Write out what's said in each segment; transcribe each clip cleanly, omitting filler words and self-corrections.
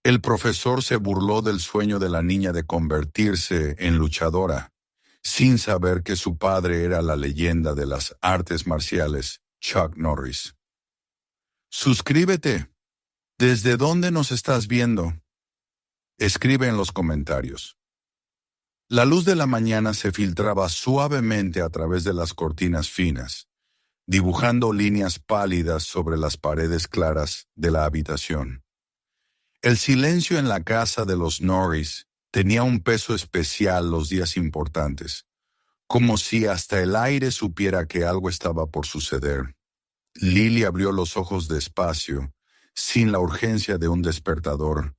El profesor se burló del sueño de la niña de convertirse en luchadora, sin saber que su padre era la leyenda de las artes marciales, Chuck Norris. Suscríbete. ¿Desde dónde nos estás viendo? Escribe en los comentarios. La luz de la mañana se filtraba suavemente a través de las cortinas finas, dibujando líneas pálidas sobre las paredes claras de la habitación. El silencio en la casa de los Norris tenía un peso especial los días importantes, como si hasta el aire supiera que algo estaba por suceder. Lily abrió los ojos despacio, sin la urgencia de un despertador,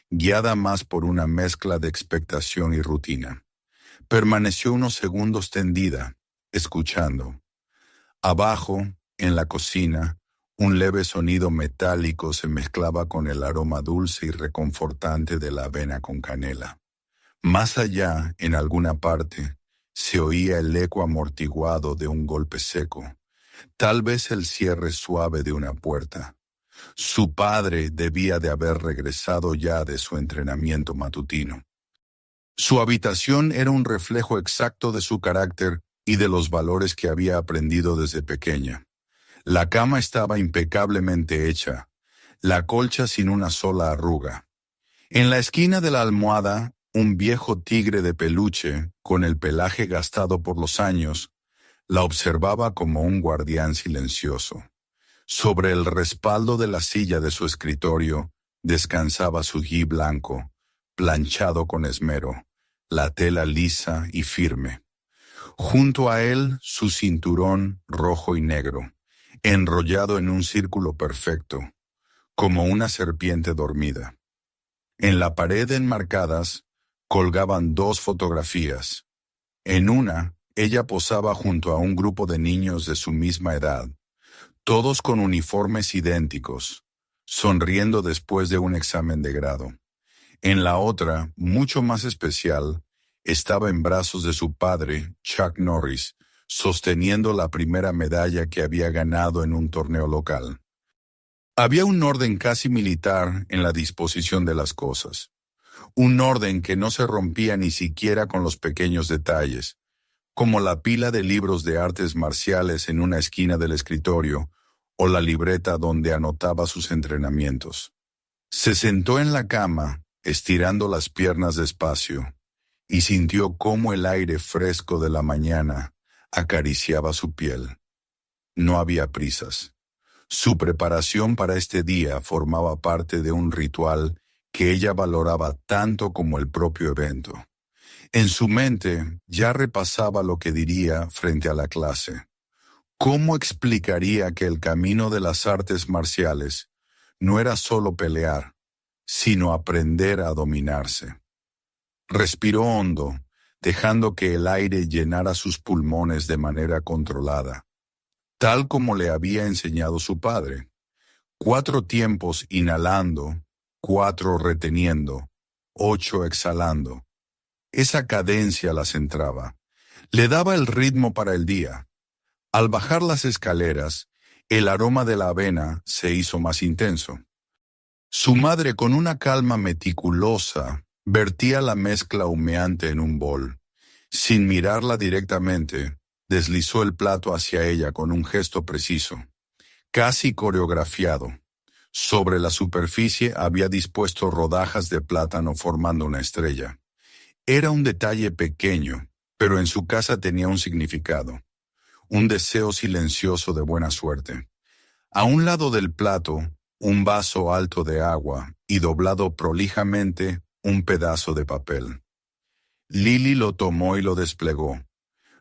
guiada más por una mezcla de expectación y rutina. Permaneció unos segundos tendida, escuchando. Abajo, en la cocina, un leve sonido metálico se mezclaba con el aroma dulce y reconfortante de la avena con canela. Más allá, en alguna parte, se oía el eco amortiguado de un golpe seco, tal vez el cierre suave de una puerta. Su padre debía de haber regresado ya de su entrenamiento matutino. Su habitación era un reflejo exacto de su carácter y de los valores que había aprendido desde pequeña. La cama estaba impecablemente hecha, la colcha sin una sola arruga. En la esquina de la almohada, un viejo tigre de peluche, con el pelaje gastado por los años, la observaba como un guardián silencioso. Sobre el respaldo de la silla de su escritorio descansaba su gui blanco, planchado con esmero, la tela lisa y firme. Junto a él, su cinturón rojo y negro, enrollado en un círculo perfecto, como una serpiente dormida. En la pared enmarcadas colgaban dos fotografías. En una, ella posaba junto a un grupo de niños de su misma edad, todos con uniformes idénticos, sonriendo después de un examen de grado. En la otra, mucho más especial, estaba en brazos de su padre, Chuck Norris, sosteniendo la primera medalla que había ganado en un torneo local. Había un orden casi militar en la disposición de las cosas, un orden que no se rompía ni siquiera con los pequeños detalles, como la pila de libros de artes marciales en una esquina del escritorio o la libreta donde anotaba sus entrenamientos. Se sentó en la cama, estirando las piernas despacio, y sintió cómo el aire fresco de la mañana acariciaba su piel. No había prisas. Su preparación para este día formaba parte de un ritual que ella valoraba tanto como el propio evento. En su mente ya repasaba lo que diría frente a la clase. ¿Cómo explicaría que el camino de las artes marciales no era solo pelear, sino aprender a dominarse? Respiró hondo, dejando que el aire llenara sus pulmones de manera controlada, tal como le había enseñado su padre. 4 tiempos inhalando, 4 reteniendo, 8 exhalando. Esa cadencia la centraba. Le daba el ritmo para el día. Al bajar las escaleras, el aroma de la avena se hizo más intenso. Su madre, con una calma meticulosa, vertía la mezcla humeante en un bol. Sin mirarla directamente, deslizó el plato hacia ella con un gesto preciso, casi coreografiado. Sobre la superficie había dispuesto rodajas de plátano formando una estrella. Era un detalle pequeño, pero en su casa tenía un significado, un deseo silencioso de buena suerte. A un lado del plato, un vaso alto de agua y doblado prolijamente un pedazo de papel. Lily lo tomó y lo desplegó.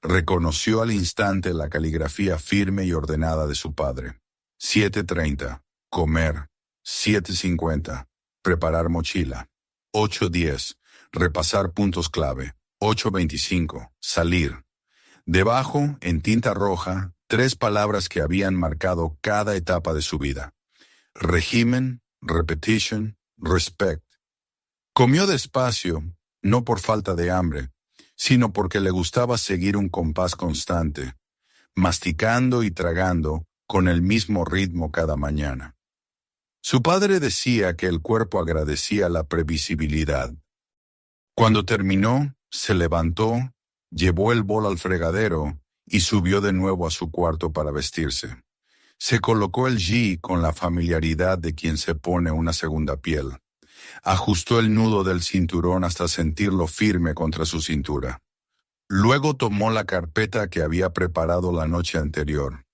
Reconoció al instante la caligrafía firme y ordenada de su padre. 7:30, comer. 7:50, preparar mochila. 8:10, repasar puntos clave. 8:25, salir. Debajo, en tinta roja, 3 palabras que habían marcado cada etapa de su vida. Régimen, repetition, respect. Comió despacio, no por falta de hambre, sino porque le gustaba seguir un compás constante, masticando y tragando con el mismo ritmo cada mañana. Su padre decía que el cuerpo agradecía la previsibilidad. Cuando terminó, se levantó, llevó el bol al fregadero y subió de nuevo a su cuarto para vestirse. Se colocó el gi con la familiaridad de quien se pone una segunda piel. Ajustó el nudo del cinturón hasta sentirlo firme contra su cintura. Luego tomó la carpeta que había preparado la noche anterior.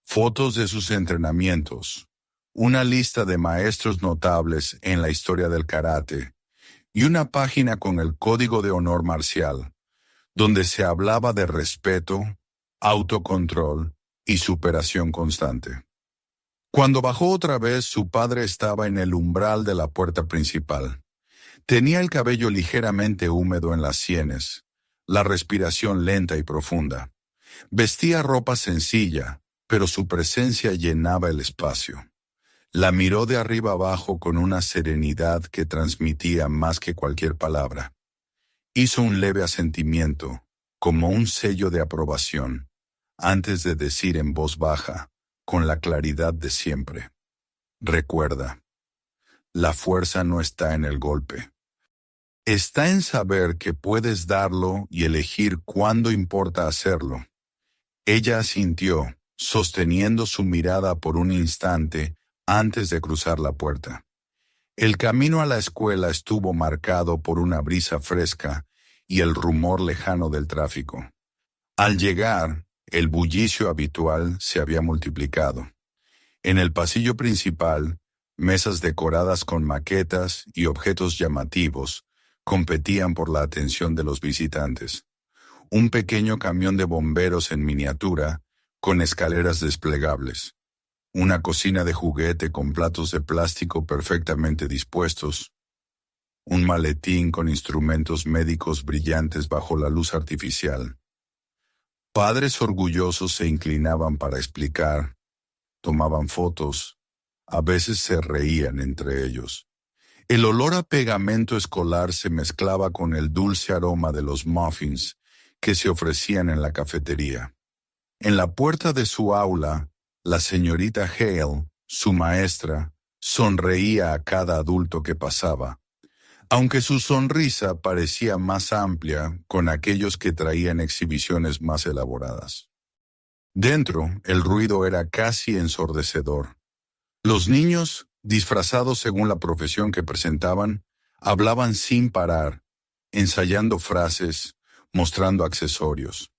Fotos de sus entrenamientos, una lista de maestros notables en la historia del karate y una página con el código de honor marcial, donde se hablaba de respeto, autocontrol y superación constante. Cuando bajó otra vez, su padre estaba en el umbral de la puerta principal. Tenía el cabello ligeramente húmedo en las sienes, la respiración lenta y profunda. Vestía ropa sencilla, pero su presencia llenaba el espacio. La miró de arriba abajo con una serenidad que transmitía más que cualquier palabra. Hizo un leve asentimiento, como un sello de aprobación, antes de decir en voz baja, con la claridad de siempre: recuerda, la fuerza no está en el golpe. Está en saber que puedes darlo y elegir cuándo importa hacerlo. Ella asintió, sosteniendo su mirada por un instante antes de cruzar la puerta. El camino a la escuela estuvo marcado por una brisa fresca y el rumor lejano del tráfico. Al llegar, el bullicio habitual se había multiplicado. En el pasillo principal, mesas decoradas con maquetas y objetos llamativos competían por la atención de los visitantes. Un pequeño camión de bomberos en miniatura, con escaleras desplegables. Una cocina de juguete con platos de plástico perfectamente dispuestos. Un maletín con instrumentos médicos brillantes bajo la luz artificial. Padres orgullosos se inclinaban para explicar, tomaban fotos, a veces se reían entre ellos. El olor a pegamento escolar se mezclaba con el dulce aroma de los muffins que se ofrecían en la cafetería. En la puerta de su aula, la señorita Hale, su maestra, sonreía a cada adulto que pasaba, aunque su sonrisa parecía más amplia con aquellos que traían exhibiciones más elaboradas. Dentro, el ruido era casi ensordecedor. Los niños, disfrazados según la profesión que presentaban, hablaban sin parar, ensayando frases, mostrando accesorios.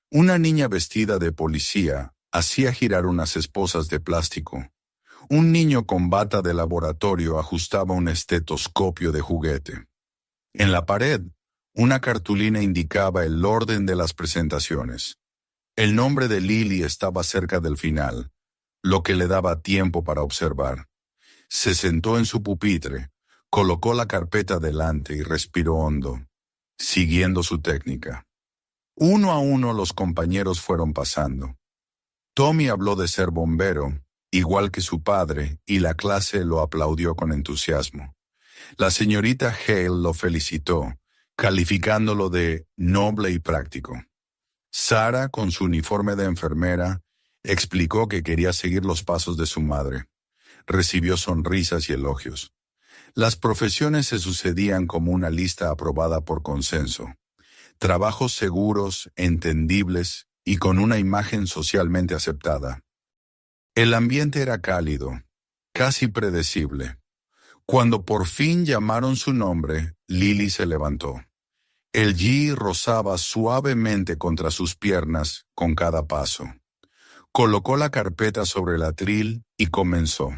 Una niña vestida de policía hacía girar unas esposas de plástico. Un niño con bata de laboratorio ajustaba un estetoscopio de juguete. En la pared, una cartulina indicaba el orden de las presentaciones. El nombre de Lily estaba cerca del final, lo que le daba tiempo para observar. Se sentó en su pupitre, colocó la carpeta delante y respiró hondo, siguiendo su técnica. Uno a uno los compañeros fueron pasando. Tommy habló de ser bombero, igual que su padre, y la clase lo aplaudió con entusiasmo. La señorita Hale lo felicitó, calificándolo de noble y práctico. Sarah, con su uniforme de enfermera, explicó que quería seguir los pasos de su madre. Recibió sonrisas y elogios. Las profesiones se sucedían como una lista aprobada por consenso. Trabajos seguros, entendibles y con una imagen socialmente aceptada. El ambiente era cálido, casi predecible. Cuando por fin llamaron su nombre, Lily se levantó. El gi rozaba suavemente contra sus piernas con cada paso. Colocó la carpeta sobre el atril y comenzó.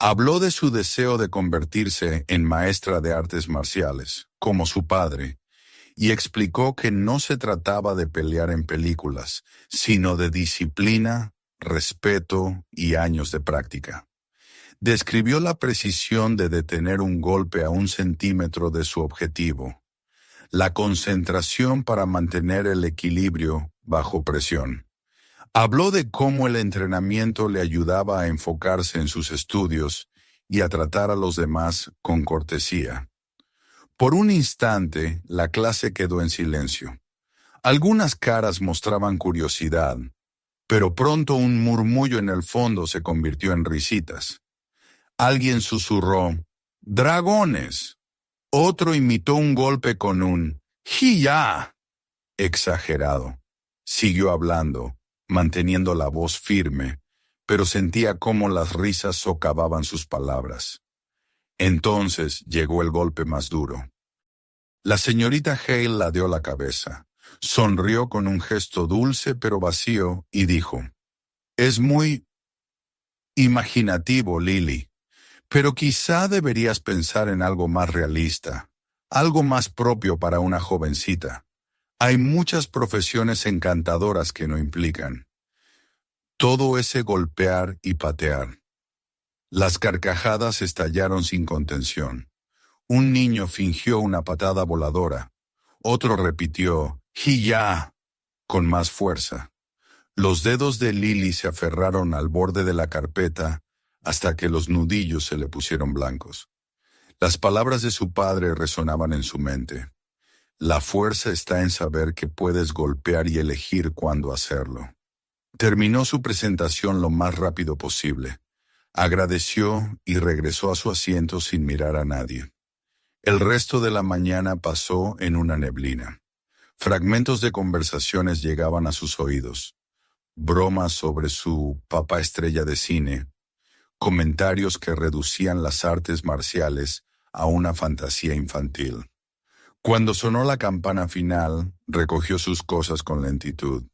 Habló de su deseo de convertirse en maestra de artes marciales, como su padre, y explicó que no se trataba de pelear en películas, sino de disciplina, respeto y años de práctica. Describió la precisión de detener un golpe a 1 centímetro de su objetivo, la concentración para mantener el equilibrio bajo presión. Habló de cómo el entrenamiento le ayudaba a enfocarse en sus estudios y a tratar a los demás con cortesía. Por un instante, la clase quedó en silencio. Algunas caras mostraban curiosidad, pero pronto un murmullo en el fondo se convirtió en risitas. Alguien susurró, «¡Dragones!». Otro imitó un golpe con un «¡Ji-ya!» exagerado. Siguió hablando, manteniendo la voz firme, pero sentía cómo las risas socavaban sus palabras. Entonces llegó el golpe más duro. La señorita Hale ladeó la cabeza, sonrió con un gesto dulce pero vacío y dijo, «Es muy imaginativo, Lily, pero quizá deberías pensar en algo más realista, algo más propio para una jovencita. Hay muchas profesiones encantadoras que no implican todo ese golpear y patear». Las carcajadas estallaron sin contención. Un niño fingió una patada voladora. Otro repitió, «¡Ji-ya!», con más fuerza. Los dedos de Lily se aferraron al borde de la carpeta hasta que los nudillos se le pusieron blancos. Las palabras de su padre resonaban en su mente. La fuerza está en saber que puedes golpear y elegir cuándo hacerlo. Terminó su presentación lo más rápido posible. Agradeció y regresó a su asiento sin mirar a nadie. El resto de la mañana pasó en una neblina. Fragmentos de conversaciones llegaban a sus oídos. Bromas sobre su papá estrella de cine, comentarios que reducían las artes marciales a una fantasía infantil. Cuando sonó la campana final, recogió sus cosas con lentitud.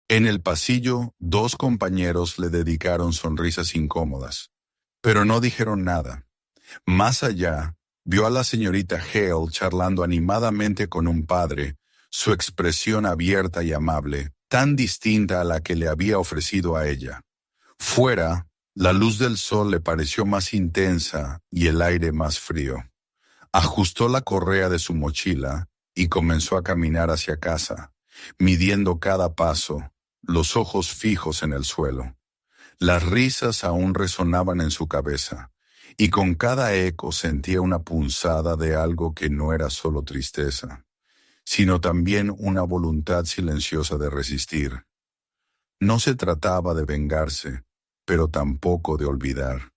En el pasillo, dos compañeros le dedicaron sonrisas incómodas, pero no dijeron nada. Más allá, vio a la señorita Hale charlando animadamente con un padre, su expresión abierta y amable, tan distinta a la que le había ofrecido a ella. Fuera, la luz del sol le pareció más intensa y el aire más frío. Ajustó la correa de su mochila y comenzó a caminar hacia casa, midiendo cada paso, los ojos fijos en el suelo. Las risas aún resonaban en su cabeza, y con cada eco sentía una punzada de algo que no era solo tristeza, sino también una voluntad silenciosa de resistir. No se trataba de vengarse, pero tampoco de olvidar.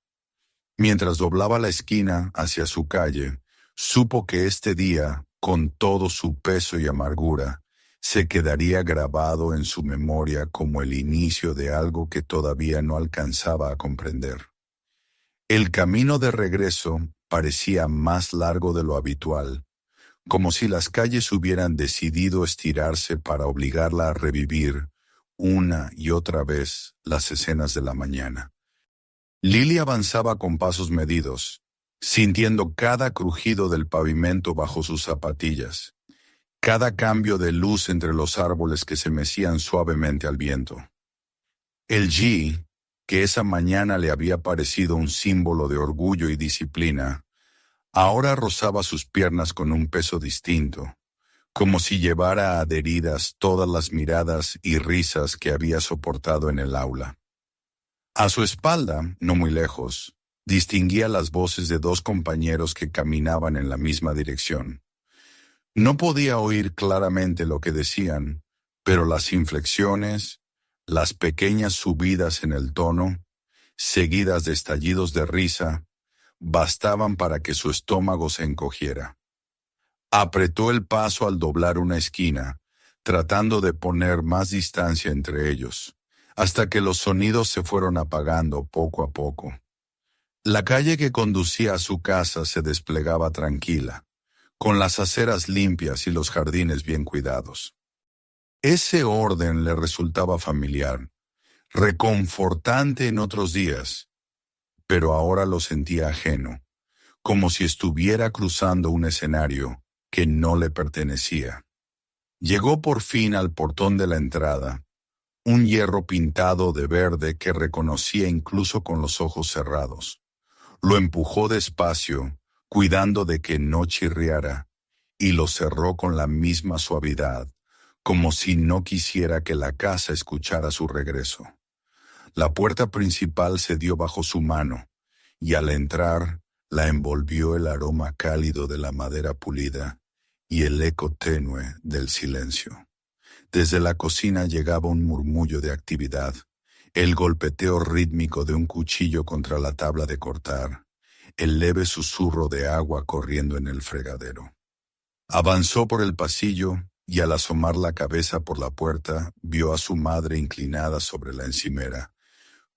Mientras doblaba la esquina hacia su calle, supo que este día, con todo su peso y amargura, se quedaría grabado en su memoria como el inicio de algo que todavía no alcanzaba a comprender. El camino de regreso parecía más largo de lo habitual, como si las calles hubieran decidido estirarse para obligarla a revivir una y otra vez las escenas de la mañana. Lily avanzaba con pasos medidos, sintiendo cada crujido del pavimento bajo sus zapatillas, cada cambio de luz entre los árboles que se mecían suavemente al viento. El G, que esa mañana le había parecido un símbolo de orgullo y disciplina, ahora rozaba sus piernas con un peso distinto, como si llevara adheridas todas las miradas y risas que había soportado en el aula. A su espalda, no muy lejos, distinguía las voces de dos compañeros que caminaban en la misma dirección. No podía oír claramente lo que decían, pero las inflexiones, las pequeñas subidas en el tono, seguidas de estallidos de risa, bastaban para que su estómago se encogiera. Apretó el paso al doblar una esquina, tratando de poner más distancia entre ellos, hasta que los sonidos se fueron apagando poco a poco. La calle que conducía a su casa se desplegaba tranquila, con las aceras limpias y los jardines bien cuidados. Ese orden le resultaba familiar, reconfortante en otros días, pero ahora lo sentía ajeno, como si estuviera cruzando un escenario que no le pertenecía. Llegó por fin al portón de la entrada, un hierro pintado de verde que reconocía incluso con los ojos cerrados. Lo empujó despacio, cuidando de que no chirriara, y lo cerró con la misma suavidad, como si no quisiera que la casa escuchara su regreso. La puerta principal se dio bajo su mano, y al entrar la envolvió el aroma cálido de la madera pulida y el eco tenue del silencio. Desde la cocina llegaba un murmullo de actividad, el golpeteo rítmico de un cuchillo contra la tabla de cortar, el leve susurro de agua corriendo en el fregadero. Avanzó por el pasillo y al asomar la cabeza por la puerta vio a su madre inclinada sobre la encimera,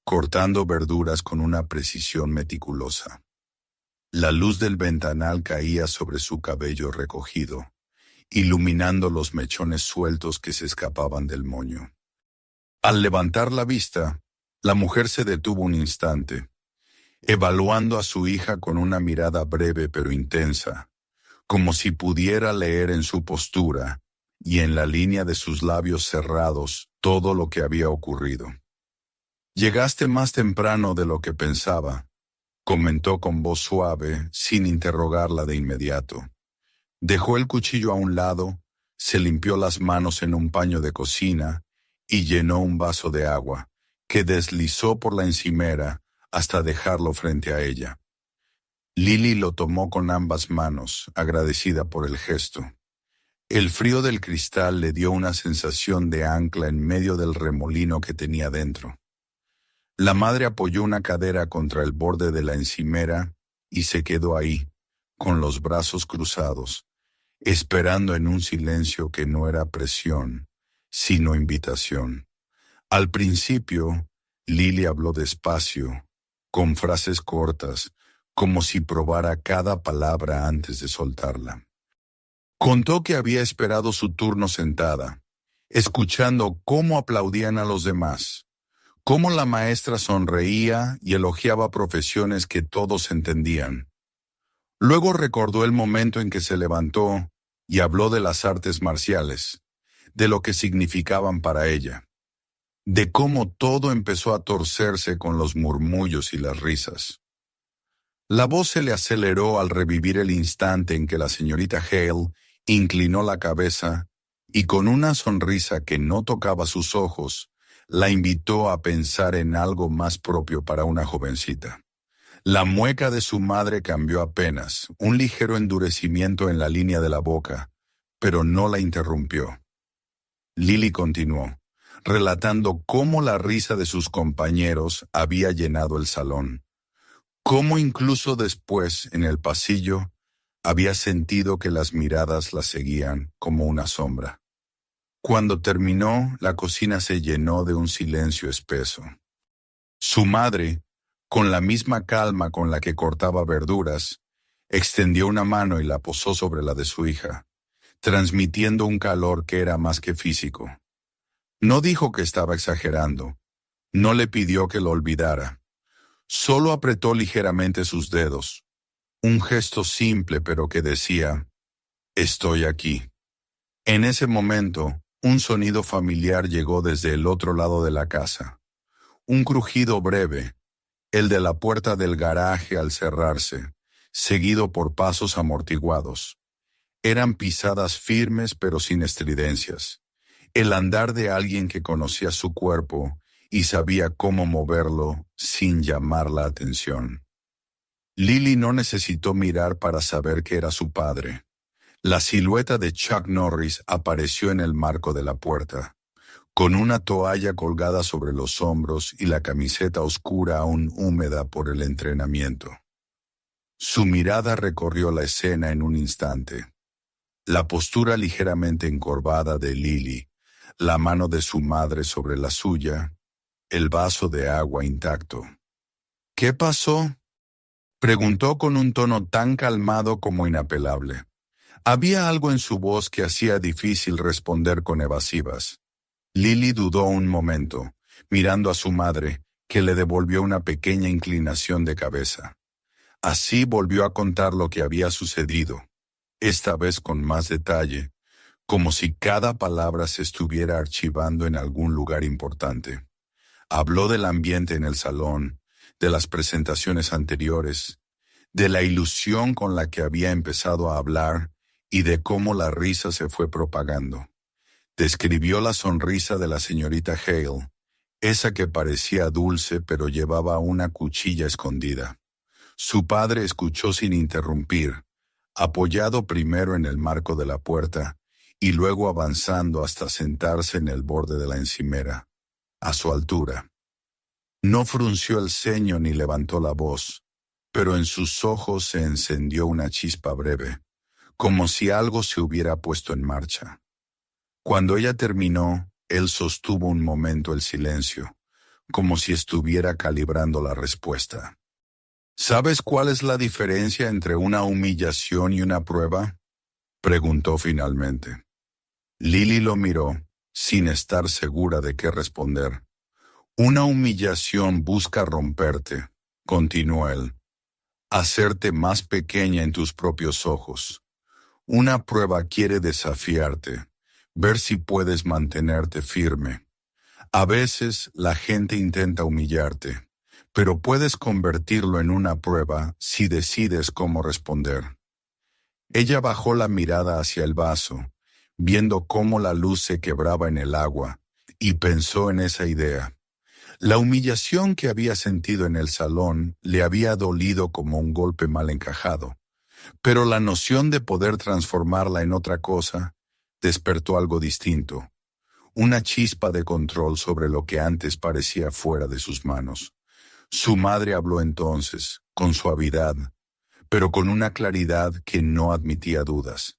cortando verduras con una precisión meticulosa. La luz del ventanal caía sobre su cabello recogido, iluminando los mechones sueltos que se escapaban del moño. Al levantar la vista, la mujer se detuvo un instante, evaluando a su hija con una mirada breve pero intensa, como si pudiera leer en su postura y en la línea de sus labios cerrados todo lo que había ocurrido. «Llegaste más temprano de lo que pensaba», comentó con voz suave, sin interrogarla de inmediato. Dejó el cuchillo a un lado, se limpió las manos en un paño de cocina y llenó un vaso de agua, que deslizó por la encimera hasta dejarlo frente a ella. Lily lo tomó con ambas manos, agradecida por el gesto. El frío del cristal le dio una sensación de ancla en medio del remolino que tenía dentro. La madre apoyó una cadera contra el borde de la encimera y se quedó ahí, con los brazos cruzados, esperando en un silencio que no era presión, sino invitación. Al principio, Lily habló despacio, con frases cortas, como si probara cada palabra antes de soltarla. Contó que había esperado su turno sentada, escuchando cómo aplaudían a los demás, cómo la maestra sonreía y elogiaba profesiones que todos entendían. Luego recordó el momento en que se levantó y habló de las artes marciales, de lo que significaban para ella, de cómo todo empezó a torcerse con los murmullos y las risas. La voz se le aceleró al revivir el instante en que la señorita Hale inclinó la cabeza y con una sonrisa que no tocaba sus ojos, la invitó a pensar en algo más propio para una jovencita. La mueca de su madre cambió apenas, un ligero endurecimiento en la línea de la boca, pero no la interrumpió. Lily continuó, relatando cómo la risa de sus compañeros había llenado el salón, cómo incluso después, en el pasillo, había sentido que las miradas la seguían como una sombra. Cuando terminó, la cocina se llenó de un silencio espeso. Su madre, con la misma calma con la que cortaba verduras, extendió una mano y la posó sobre la de su hija, transmitiendo un calor que era más que físico. No dijo que estaba exagerando, no le pidió que lo olvidara, solo apretó ligeramente sus dedos, un gesto simple pero que decía, «Estoy aquí». En ese momento, un sonido familiar llegó desde el otro lado de la casa, un crujido breve, el de la puerta del garaje al cerrarse, seguido por pasos amortiguados. Eran pisadas firmes pero sin estridencias, el andar de alguien que conocía su cuerpo y sabía cómo moverlo sin llamar la atención. Lily no necesitó mirar para saber que era su padre. La silueta de Chuck Norris apareció en el marco de la puerta, con una toalla colgada sobre los hombros y la camiseta oscura aún húmeda por el entrenamiento. Su mirada recorrió la escena en un instante. La postura ligeramente encorvada de Lily, la mano de su madre sobre la suya, el vaso de agua intacto. «¿Qué pasó?», preguntó con un tono tan calmado como inapelable. Había algo en su voz que hacía difícil responder con evasivas. Lily dudó un momento, mirando a su madre, que le devolvió una pequeña inclinación de cabeza. Así volvió a contar lo que había sucedido, esta vez con más detalle, como si cada palabra se estuviera archivando en algún lugar importante. Habló del ambiente en el salón, de las presentaciones anteriores, de la ilusión con la que había empezado a hablar y de cómo la risa se fue propagando. Describió la sonrisa de la señorita Hale, esa que parecía dulce pero llevaba una cuchilla escondida. Su padre escuchó sin interrumpir, apoyado primero en el marco de la puerta y luego avanzando hasta sentarse en el borde de la encimera, a su altura. No frunció el ceño ni levantó la voz, pero en sus ojos se encendió una chispa breve, como si algo se hubiera puesto en marcha. Cuando ella terminó, él sostuvo un momento el silencio, como si estuviera calibrando la respuesta. ¿Sabes cuál es la diferencia entre una humillación y una prueba?, preguntó finalmente. Lily lo miró, sin estar segura de qué responder. Una humillación busca romperte, continuó él, hacerte más pequeña en tus propios ojos. Una prueba quiere desafiarte, ver si puedes mantenerte firme. A veces la gente intenta humillarte, pero puedes convertirlo en una prueba si decides cómo responder. Ella bajó la mirada hacia el vaso, viendo cómo la luz se quebraba en el agua, y pensó en esa idea. La humillación que había sentido en el salón le había dolido como un golpe mal encajado, pero la noción de poder transformarla en otra cosa despertó algo distinto, una chispa de control sobre lo que antes parecía fuera de sus manos. Su madre habló entonces, con suavidad, pero con una claridad que no admitía dudas.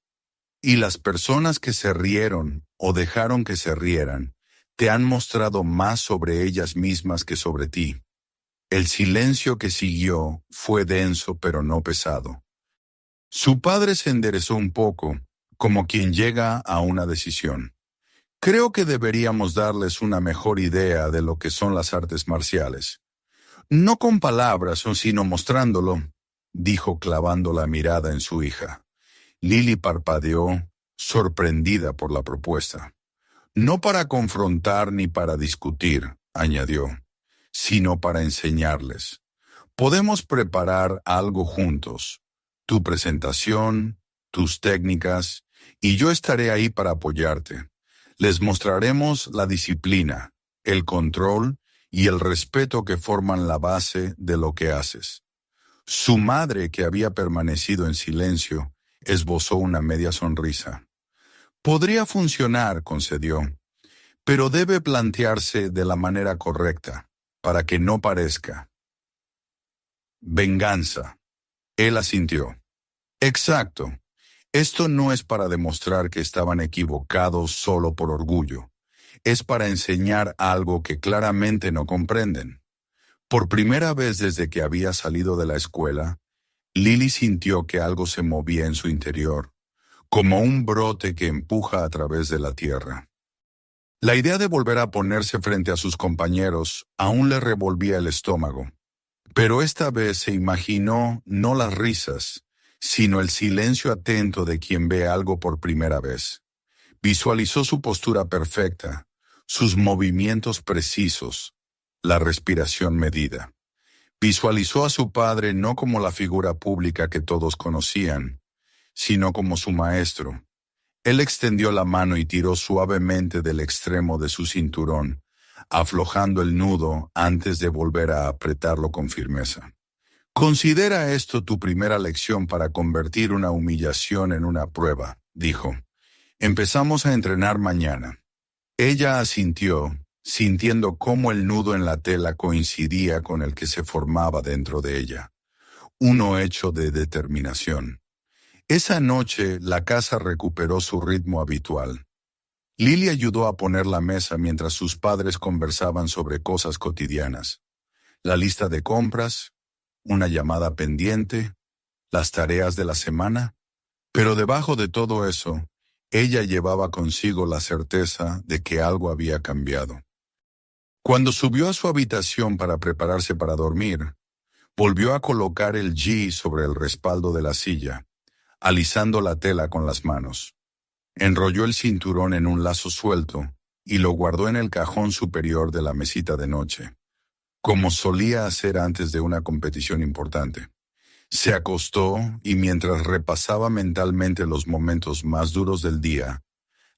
Y las personas que se rieron o dejaron que se rieran, te han mostrado más sobre ellas mismas que sobre ti. El silencio que siguió fue denso pero no pesado. Su padre se enderezó un poco, como quien llega a una decisión. Creo que deberíamos darles una mejor idea de lo que son las artes marciales. No con palabras, sino mostrándolo, dijo clavando la mirada en su hija. Lily parpadeó, sorprendida por la propuesta. No para confrontar ni para discutir, añadió, sino para enseñarles. Podemos preparar algo juntos, tu presentación, tus técnicas, y yo estaré ahí para apoyarte. Les mostraremos la disciplina, el control y el respeto que forman la base de lo que haces. Su madre, que había permanecido en silencio, esbozó una media sonrisa. Podría funcionar, concedió, pero debe plantearse de la manera correcta, para que no parezca venganza. Él asintió. Exacto. Esto no es para demostrar que estaban equivocados solo por orgullo. Es para enseñar algo que claramente no comprenden. Por primera vez desde que había salido de la escuela, Lily sintió que algo se movía en su interior, como un brote que empuja a través de la tierra. La idea de volver a ponerse frente a sus compañeros aún le revolvía el estómago, pero esta vez se imaginó no las risas, sino el silencio atento de quien ve algo por primera vez. Visualizó su postura perfecta, sus movimientos precisos, la respiración medida. Visualizó a su padre no como la figura pública que todos conocían, sino como su maestro. Él extendió la mano y tiró suavemente del extremo de su cinturón, aflojando el nudo antes de volver a apretarlo con firmeza. Considera esto tu primera lección para convertir una humillación en una prueba, dijo. Empezamos a entrenar mañana. Ella asintió, sintiendo cómo el nudo en la tela coincidía con el que se formaba dentro de ella. Uno hecho de determinación. Esa noche la casa recuperó su ritmo habitual. Lily ayudó a poner la mesa mientras sus padres conversaban sobre cosas cotidianas. La lista de compras, una llamada pendiente, las tareas de la semana. Pero debajo de todo eso, ella llevaba consigo la certeza de que algo había cambiado. Cuando subió a su habitación para prepararse para dormir, volvió a colocar el gi sobre el respaldo de la silla, alisando la tela con las manos. Enrolló el cinturón en un lazo suelto y lo guardó en el cajón superior de la mesita de noche, como solía hacer antes de una competición importante. Se acostó y mientras repasaba mentalmente los momentos más duros del día,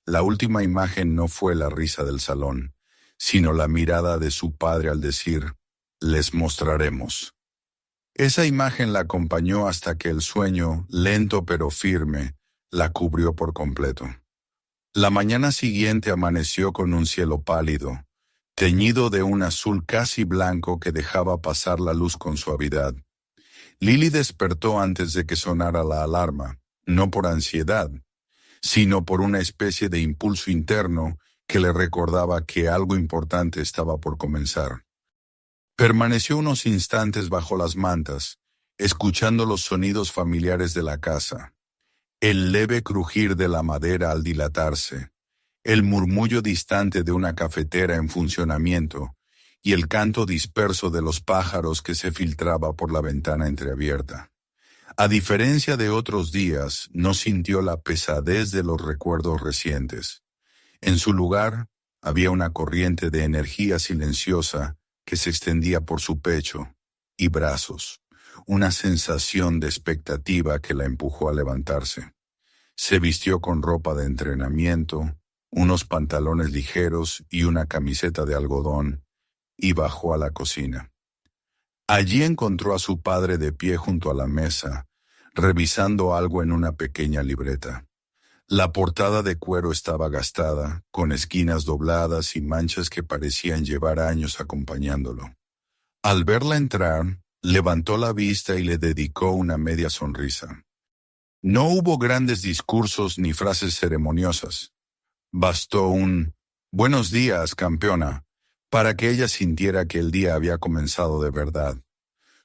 la última imagen no fue la risa del salón, sino la mirada de su padre al decir, «Les mostraremos». Esa imagen la acompañó hasta que el sueño, lento pero firme, la cubrió por completo. La mañana siguiente amaneció con un cielo pálido, teñido de un azul casi blanco que dejaba pasar la luz con suavidad. Lily despertó antes de que sonara la alarma, no por ansiedad, sino por una especie de impulso interno que le recordaba que algo importante estaba por comenzar. Permaneció unos instantes bajo las mantas, escuchando los sonidos familiares de la casa, el leve crujir de la madera al dilatarse, el murmullo distante de una cafetera en funcionamiento y el canto disperso de los pájaros que se filtraba por la ventana entreabierta. A diferencia de otros días, no sintió la pesadez de los recuerdos recientes. En su lugar, había una corriente de energía silenciosa que se extendía por su pecho y brazos, una sensación de expectativa que la empujó a levantarse. Se vistió con ropa de entrenamiento, unos pantalones ligeros y una camiseta de algodón, y bajó a la cocina. Allí encontró a su padre de pie junto a la mesa, revisando algo en una pequeña libreta. La portada de cuero estaba gastada, con esquinas dobladas y manchas que parecían llevar años acompañándolo. Al verla entrar, levantó la vista y le dedicó una media sonrisa. No hubo grandes discursos ni frases ceremoniosas. Bastó un «Buenos días, campeona», para que ella sintiera que el día había comenzado de verdad.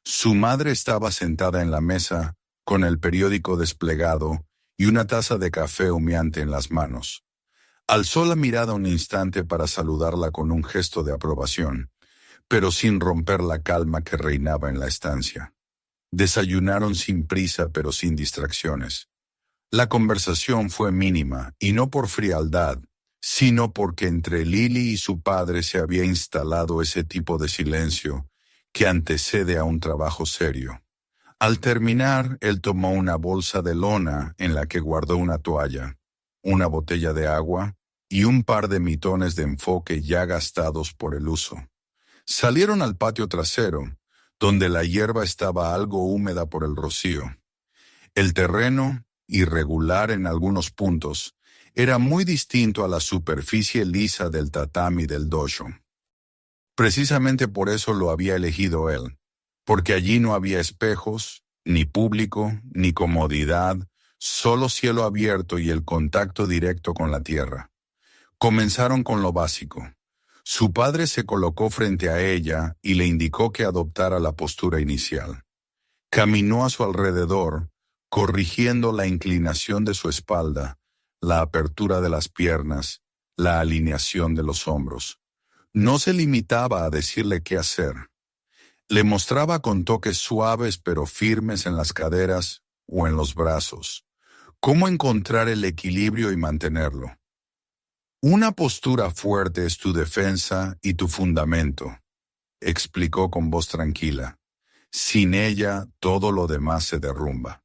Su madre estaba sentada en la mesa, con el periódico desplegado y una taza de café humeante en las manos. Alzó la mirada un instante para saludarla con un gesto de aprobación, pero sin romper la calma que reinaba en la estancia. Desayunaron sin prisa pero sin distracciones. La conversación fue mínima, y no por frialdad, sino porque entre Lily y su padre se había instalado ese tipo de silencio que antecede a un trabajo serio. Al terminar, él tomó una bolsa de lona en la que guardó una toalla, una botella de agua y un par de mitones de enfoque ya gastados por el uso. Salieron al patio trasero, donde la hierba estaba algo húmeda por el rocío. El terreno, irregular en algunos puntos, era muy distinto a la superficie lisa del tatami del dojo. Precisamente por eso lo había elegido él, porque allí no había espejos, ni público, ni comodidad, solo cielo abierto y el contacto directo con la tierra. Comenzaron con lo básico. Su padre se colocó frente a ella y le indicó que adoptara la postura inicial. Caminó a su alrededor, corrigiendo la inclinación de su espalda, la apertura de las piernas, la alineación de los hombros. No se limitaba a decirle qué hacer. Le mostraba con toques suaves pero firmes en las caderas o en los brazos, cómo encontrar el equilibrio y mantenerlo. Una postura fuerte es tu defensa y tu fundamento, explicó con voz tranquila. Sin ella, todo lo demás se derrumba.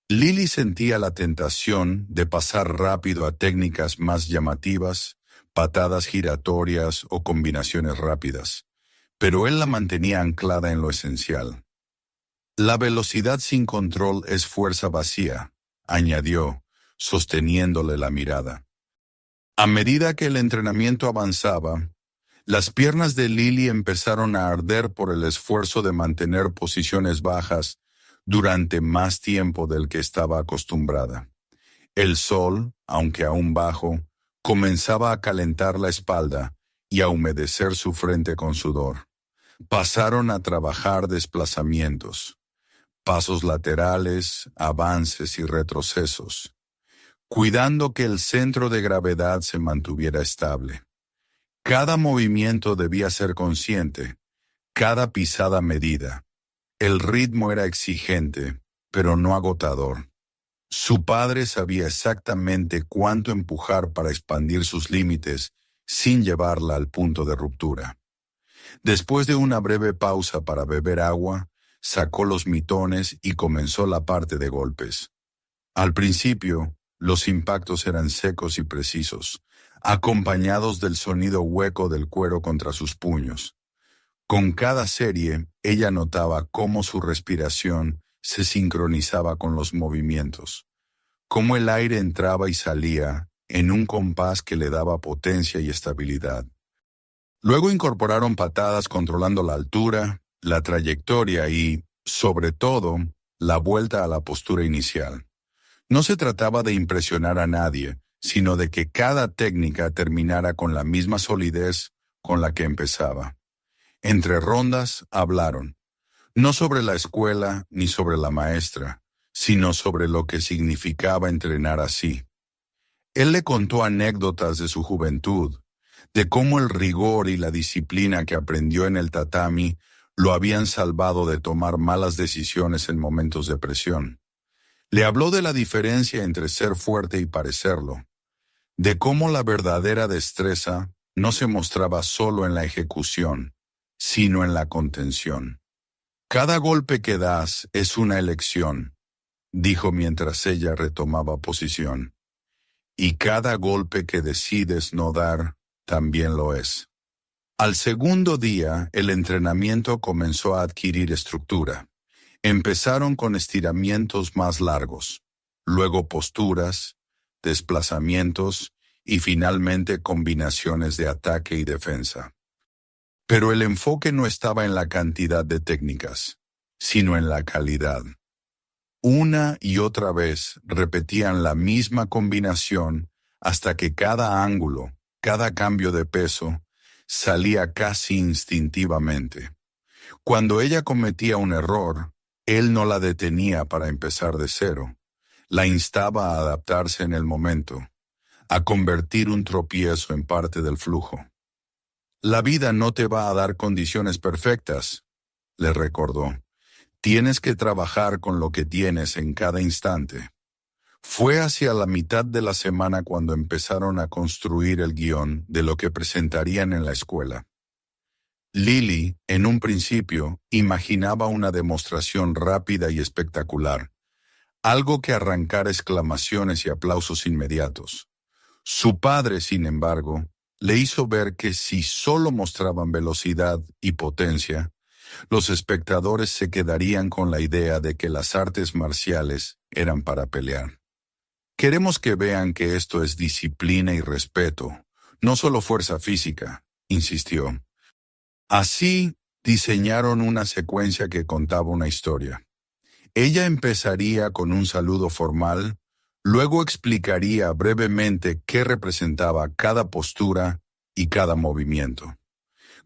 Lily sentía la tentación de pasar rápido a técnicas más llamativas, patadas giratorias o combinaciones rápidas, pero él la mantenía anclada en lo esencial. La velocidad sin control es fuerza vacía, añadió, sosteniéndole la mirada. A medida que el entrenamiento avanzaba, las piernas de Lily empezaron a arder por el esfuerzo de mantener posiciones bajas durante más tiempo del que estaba acostumbrada. El sol, aunque aún bajo, comenzaba a calentar la espalda y a humedecer su frente con sudor. Pasaron a trabajar desplazamientos, pasos laterales, avances y retrocesos, cuidando que el centro de gravedad se mantuviera estable. Cada movimiento debía ser consciente, cada pisada medida. El ritmo era exigente, pero no agotador. Su padre sabía exactamente cuánto empujar para expandir sus límites sin llevarla al punto de ruptura. Después de una breve pausa para beber agua, sacó los mitones y comenzó la parte de golpes. Al principio, los impactos eran secos y precisos, acompañados del sonido hueco del cuero contra sus puños. Con cada serie, ella notaba cómo su respiración se sincronizaba con los movimientos, cómo el aire entraba y salía en un compás que le daba potencia y estabilidad. Luego incorporaron patadas controlando la altura, la trayectoria y, sobre todo, la vuelta a la postura inicial. No se trataba de impresionar a nadie, sino de que cada técnica terminara con la misma solidez con la que empezaba. Entre rondas hablaron, no sobre la escuela ni sobre la maestra, sino sobre lo que significaba entrenar así. Él le contó anécdotas de su juventud, de cómo el rigor y la disciplina que aprendió en el tatami lo habían salvado de tomar malas decisiones en momentos de presión. Le habló de la diferencia entre ser fuerte y parecerlo, de cómo la verdadera destreza no se mostraba solo en la ejecución, sino en la contención. Cada golpe que das es una elección, dijo mientras ella retomaba posición. Y cada golpe que decides no dar, también lo es. Al segundo día, el entrenamiento comenzó a adquirir estructura. Empezaron con estiramientos más largos, luego posturas, desplazamientos y finalmente combinaciones de ataque y defensa. Pero el enfoque no estaba en la cantidad de técnicas, sino en la calidad. Una y otra vez repetían la misma combinación hasta que cada ángulo, cada cambio de peso, salía casi instintivamente. Cuando ella cometía un error, él no la detenía para empezar de cero. La instaba a adaptarse en el momento, a convertir un tropiezo en parte del flujo. La vida no te va a dar condiciones perfectas, le recordó. Tienes que trabajar con lo que tienes en cada instante. Fue hacia la mitad de la semana cuando empezaron a construir el guión de lo que presentarían en la escuela. Lily, en un principio, imaginaba una demostración rápida y espectacular, algo que arrancara exclamaciones y aplausos inmediatos. Su padre, sin embargo, le hizo ver que si solo mostraban velocidad y potencia, los espectadores se quedarían con la idea de que las artes marciales eran para pelear. Queremos que vean que esto es disciplina y respeto, no solo fuerza física, insistió. Así diseñaron una secuencia que contaba una historia. Ella empezaría con un saludo formal, luego explicaría brevemente qué representaba cada postura y cada movimiento.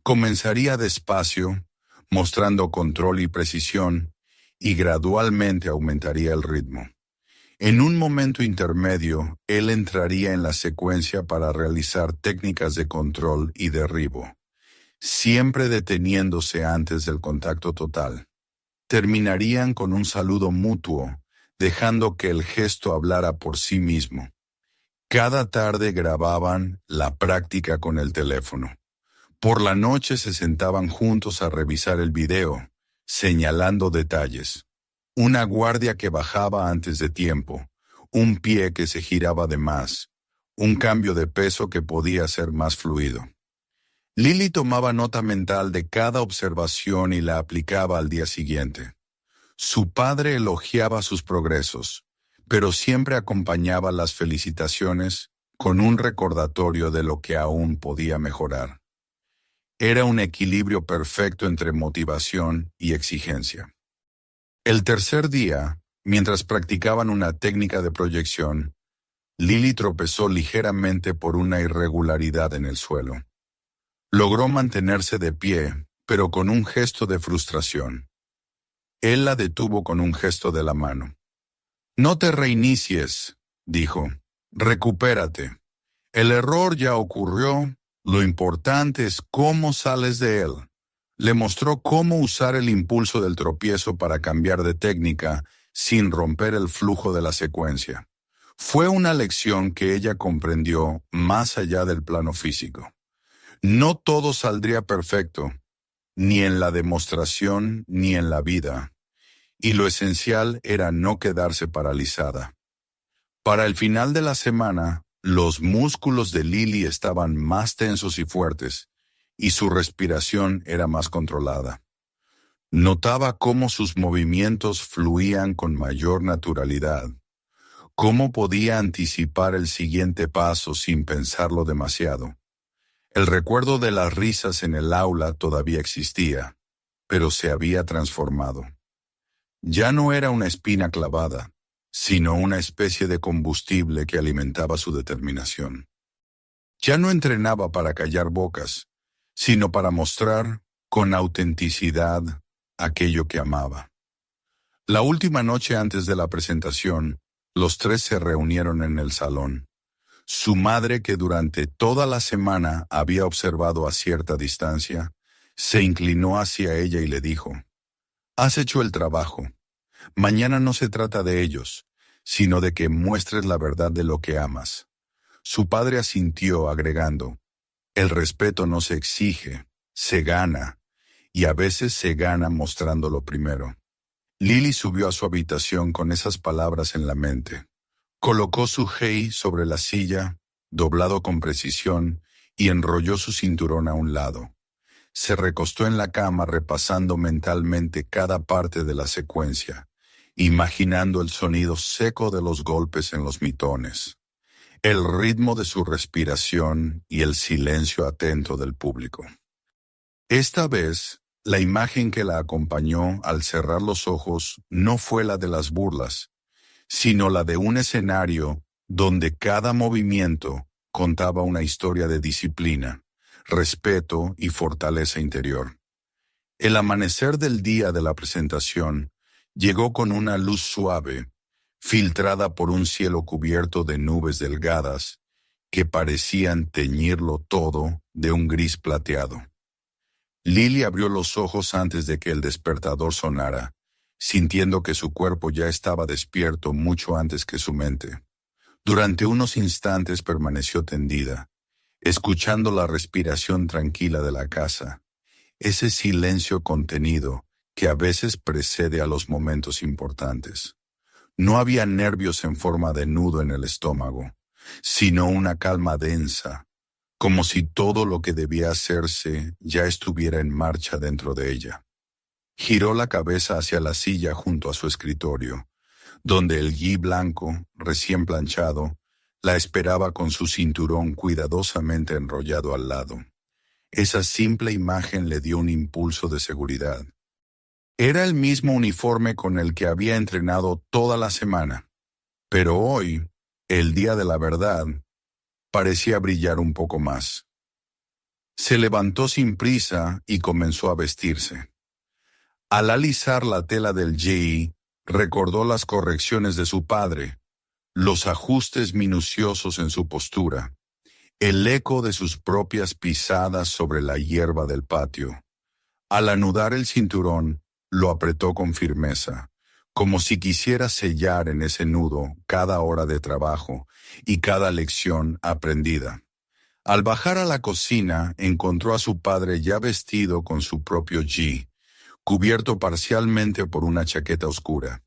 Comenzaría despacio, mostrando control y precisión, y gradualmente aumentaría el ritmo. En un momento intermedio, él entraría en la secuencia para realizar técnicas de control y derribo, siempre deteniéndose antes del contacto total. Terminarían con un saludo mutuo, dejando que el gesto hablara por sí mismo. Cada tarde grababan la práctica con el teléfono. Por la noche se sentaban juntos a revisar el video, señalando detalles. Una guardia que bajaba antes de tiempo, un pie que se giraba de más, un cambio de peso que podía ser más fluido. Lily tomaba nota mental de cada observación y la aplicaba al día siguiente. Su padre elogiaba sus progresos, pero siempre acompañaba las felicitaciones con un recordatorio de lo que aún podía mejorar. Era un equilibrio perfecto entre motivación y exigencia. El tercer día, mientras practicaban una técnica de proyección, Lily tropezó ligeramente por una irregularidad en el suelo. Logró mantenerse de pie, pero con un gesto de frustración. Él la detuvo con un gesto de la mano. «No te reinicies», dijo. «Recupérate. El error ya ocurrió, lo importante es cómo sales de él». Le mostró cómo usar el impulso del tropiezo para cambiar de técnica sin romper el flujo de la secuencia. Fue una lección que ella comprendió más allá del plano físico. No todo saldría perfecto, ni en la demostración ni en la vida, y lo esencial era no quedarse paralizada. Para el final de la semana, los músculos de Lily estaban más tensos y fuertes, y su respiración era más controlada. Notaba cómo sus movimientos fluían con mayor naturalidad, cómo podía anticipar el siguiente paso sin pensarlo demasiado. El recuerdo de las risas en el aula todavía existía, pero se había transformado. Ya no era una espina clavada, sino una especie de combustible que alimentaba su determinación. Ya no entrenaba para callar bocas, sino para mostrar con autenticidad aquello que amaba. La última noche antes de la presentación, los tres se reunieron en el salón. Su madre, que durante toda la semana había observado a cierta distancia, se inclinó hacia ella y le dijo: «Has hecho el trabajo. Mañana no se trata de ellos, sino de que muestres la verdad de lo que amas». Su padre asintió, agregando: «El respeto no se exige, se gana, y a veces se gana mostrándolo primero». Lily subió a su habitación con esas palabras en la mente. Colocó su hey sobre la silla, doblado con precisión, y enrolló su cinturón a un lado. Se recostó en la cama repasando mentalmente cada parte de la secuencia, imaginando el sonido seco de los golpes en los mitones, el ritmo de su respiración y el silencio atento del público. Esta vez, la imagen que la acompañó al cerrar los ojos no fue la de las burlas, sino la de un escenario donde cada movimiento contaba una historia de disciplina, respeto y fortaleza interior. El amanecer del día de la presentación llegó con una luz suave, filtrada por un cielo cubierto de nubes delgadas que parecían teñirlo todo de un gris plateado. Lily abrió los ojos antes de que el despertador sonara, sintiendo que su cuerpo ya estaba despierto mucho antes que su mente. Durante unos instantes permaneció tendida, escuchando la respiración tranquila de la casa, ese silencio contenido que a veces precede a los momentos importantes. No había nervios en forma de nudo en el estómago, sino una calma densa, como si todo lo que debía hacerse ya estuviera en marcha dentro de ella. Giró la cabeza hacia la silla junto a su escritorio, donde el gui blanco, recién planchado, la esperaba con su cinturón cuidadosamente enrollado al lado. Esa simple imagen le dio un impulso de seguridad. Era el mismo uniforme con el que había entrenado toda la semana, pero hoy, el día de la verdad, parecía brillar un poco más. Se levantó sin prisa y comenzó a vestirse. Al alisar la tela del jean, recordó las correcciones de su padre, los ajustes minuciosos en su postura, el eco de sus propias pisadas sobre la hierba del patio. Al anudar el cinturón, lo apretó con firmeza, como si quisiera sellar en ese nudo cada hora de trabajo y cada lección aprendida. Al bajar a la cocina, encontró a su padre ya vestido con su propio jean, cubierto parcialmente por una chaqueta oscura.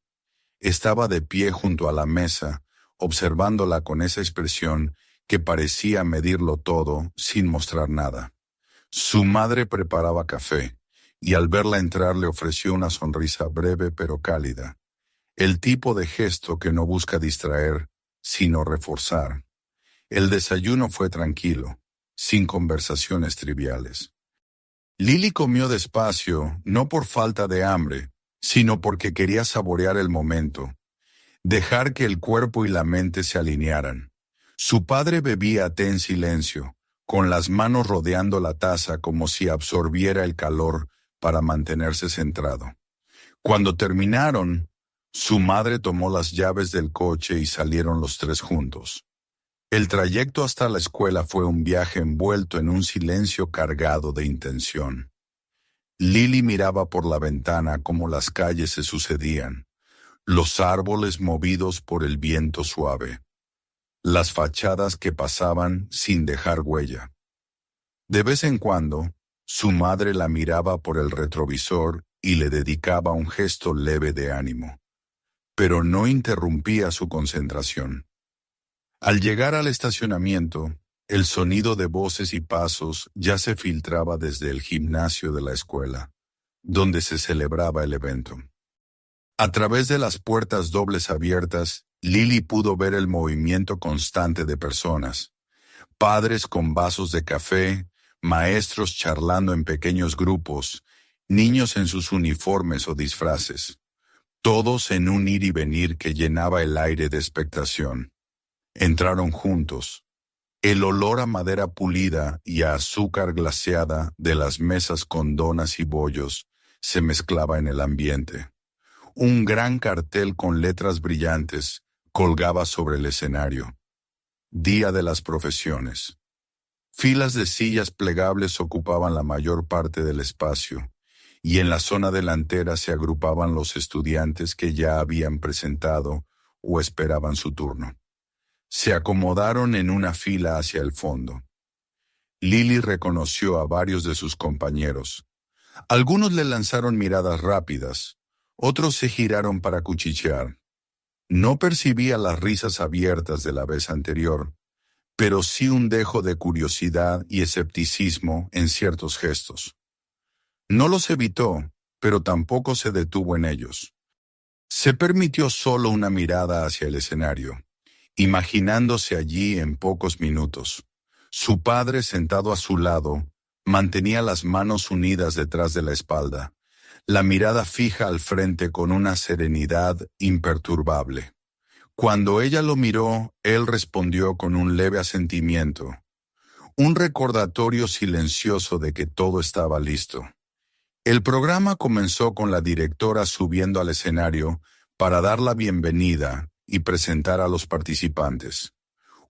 Estaba de pie junto a la mesa, observándola con esa expresión que parecía medirlo todo sin mostrar nada. Su madre preparaba café, y al verla entrar le ofreció una sonrisa breve pero cálida, el tipo de gesto que no busca distraer, sino reforzar. El desayuno fue tranquilo, sin conversaciones triviales. Lily comió despacio, no por falta de hambre, sino porque quería saborear el momento, dejar que el cuerpo y la mente se alinearan. Su padre bebía té en silencio, con las manos rodeando la taza como si absorbiera el calor para mantenerse centrado. Cuando terminaron, su madre tomó las llaves del coche y salieron los tres juntos. El trayecto hasta la escuela fue un viaje envuelto en un silencio cargado de intención. Lily miraba por la ventana cómo las calles se sucedían, los árboles movidos por el viento suave, las fachadas que pasaban sin dejar huella. De vez en cuando, su madre la miraba por el retrovisor y le dedicaba un gesto leve de ánimo, pero no interrumpía su concentración. Al llegar al estacionamiento, el sonido de voces y pasos ya se filtraba desde el gimnasio de la escuela, donde se celebraba el evento. A través de las puertas dobles abiertas, Lily pudo ver el movimiento constante de personas, padres con vasos de café, maestros charlando en pequeños grupos, niños en sus uniformes o disfraces, todos en un ir y venir que llenaba el aire de expectación. Entraron juntos. El olor a madera pulida y a azúcar glaseada de las mesas con donas y bollos se mezclaba en el ambiente. Un gran cartel con letras brillantes colgaba sobre el escenario. Día de las profesiones. Filas de sillas plegables ocupaban la mayor parte del espacio, y en la zona delantera se agrupaban los estudiantes que ya habían presentado o esperaban su turno. Se acomodaron en una fila hacia el fondo. Lily reconoció a varios de sus compañeros. Algunos le lanzaron miradas rápidas, otros se giraron para cuchichear. No percibía las risas abiertas de la vez anterior, pero sí un dejo de curiosidad y escepticismo en ciertos gestos. No los evitó, pero tampoco se detuvo en ellos. Se permitió solo una mirada hacia el escenario, imaginándose allí en pocos minutos. Su padre, sentado a su lado, mantenía las manos unidas detrás de la espalda, la mirada fija al frente con una serenidad imperturbable. Cuando ella lo miró, él respondió con un leve asentimiento, un recordatorio silencioso de que todo estaba listo. El programa comenzó con la directora subiendo al escenario para dar la bienvenida y presentar a los participantes.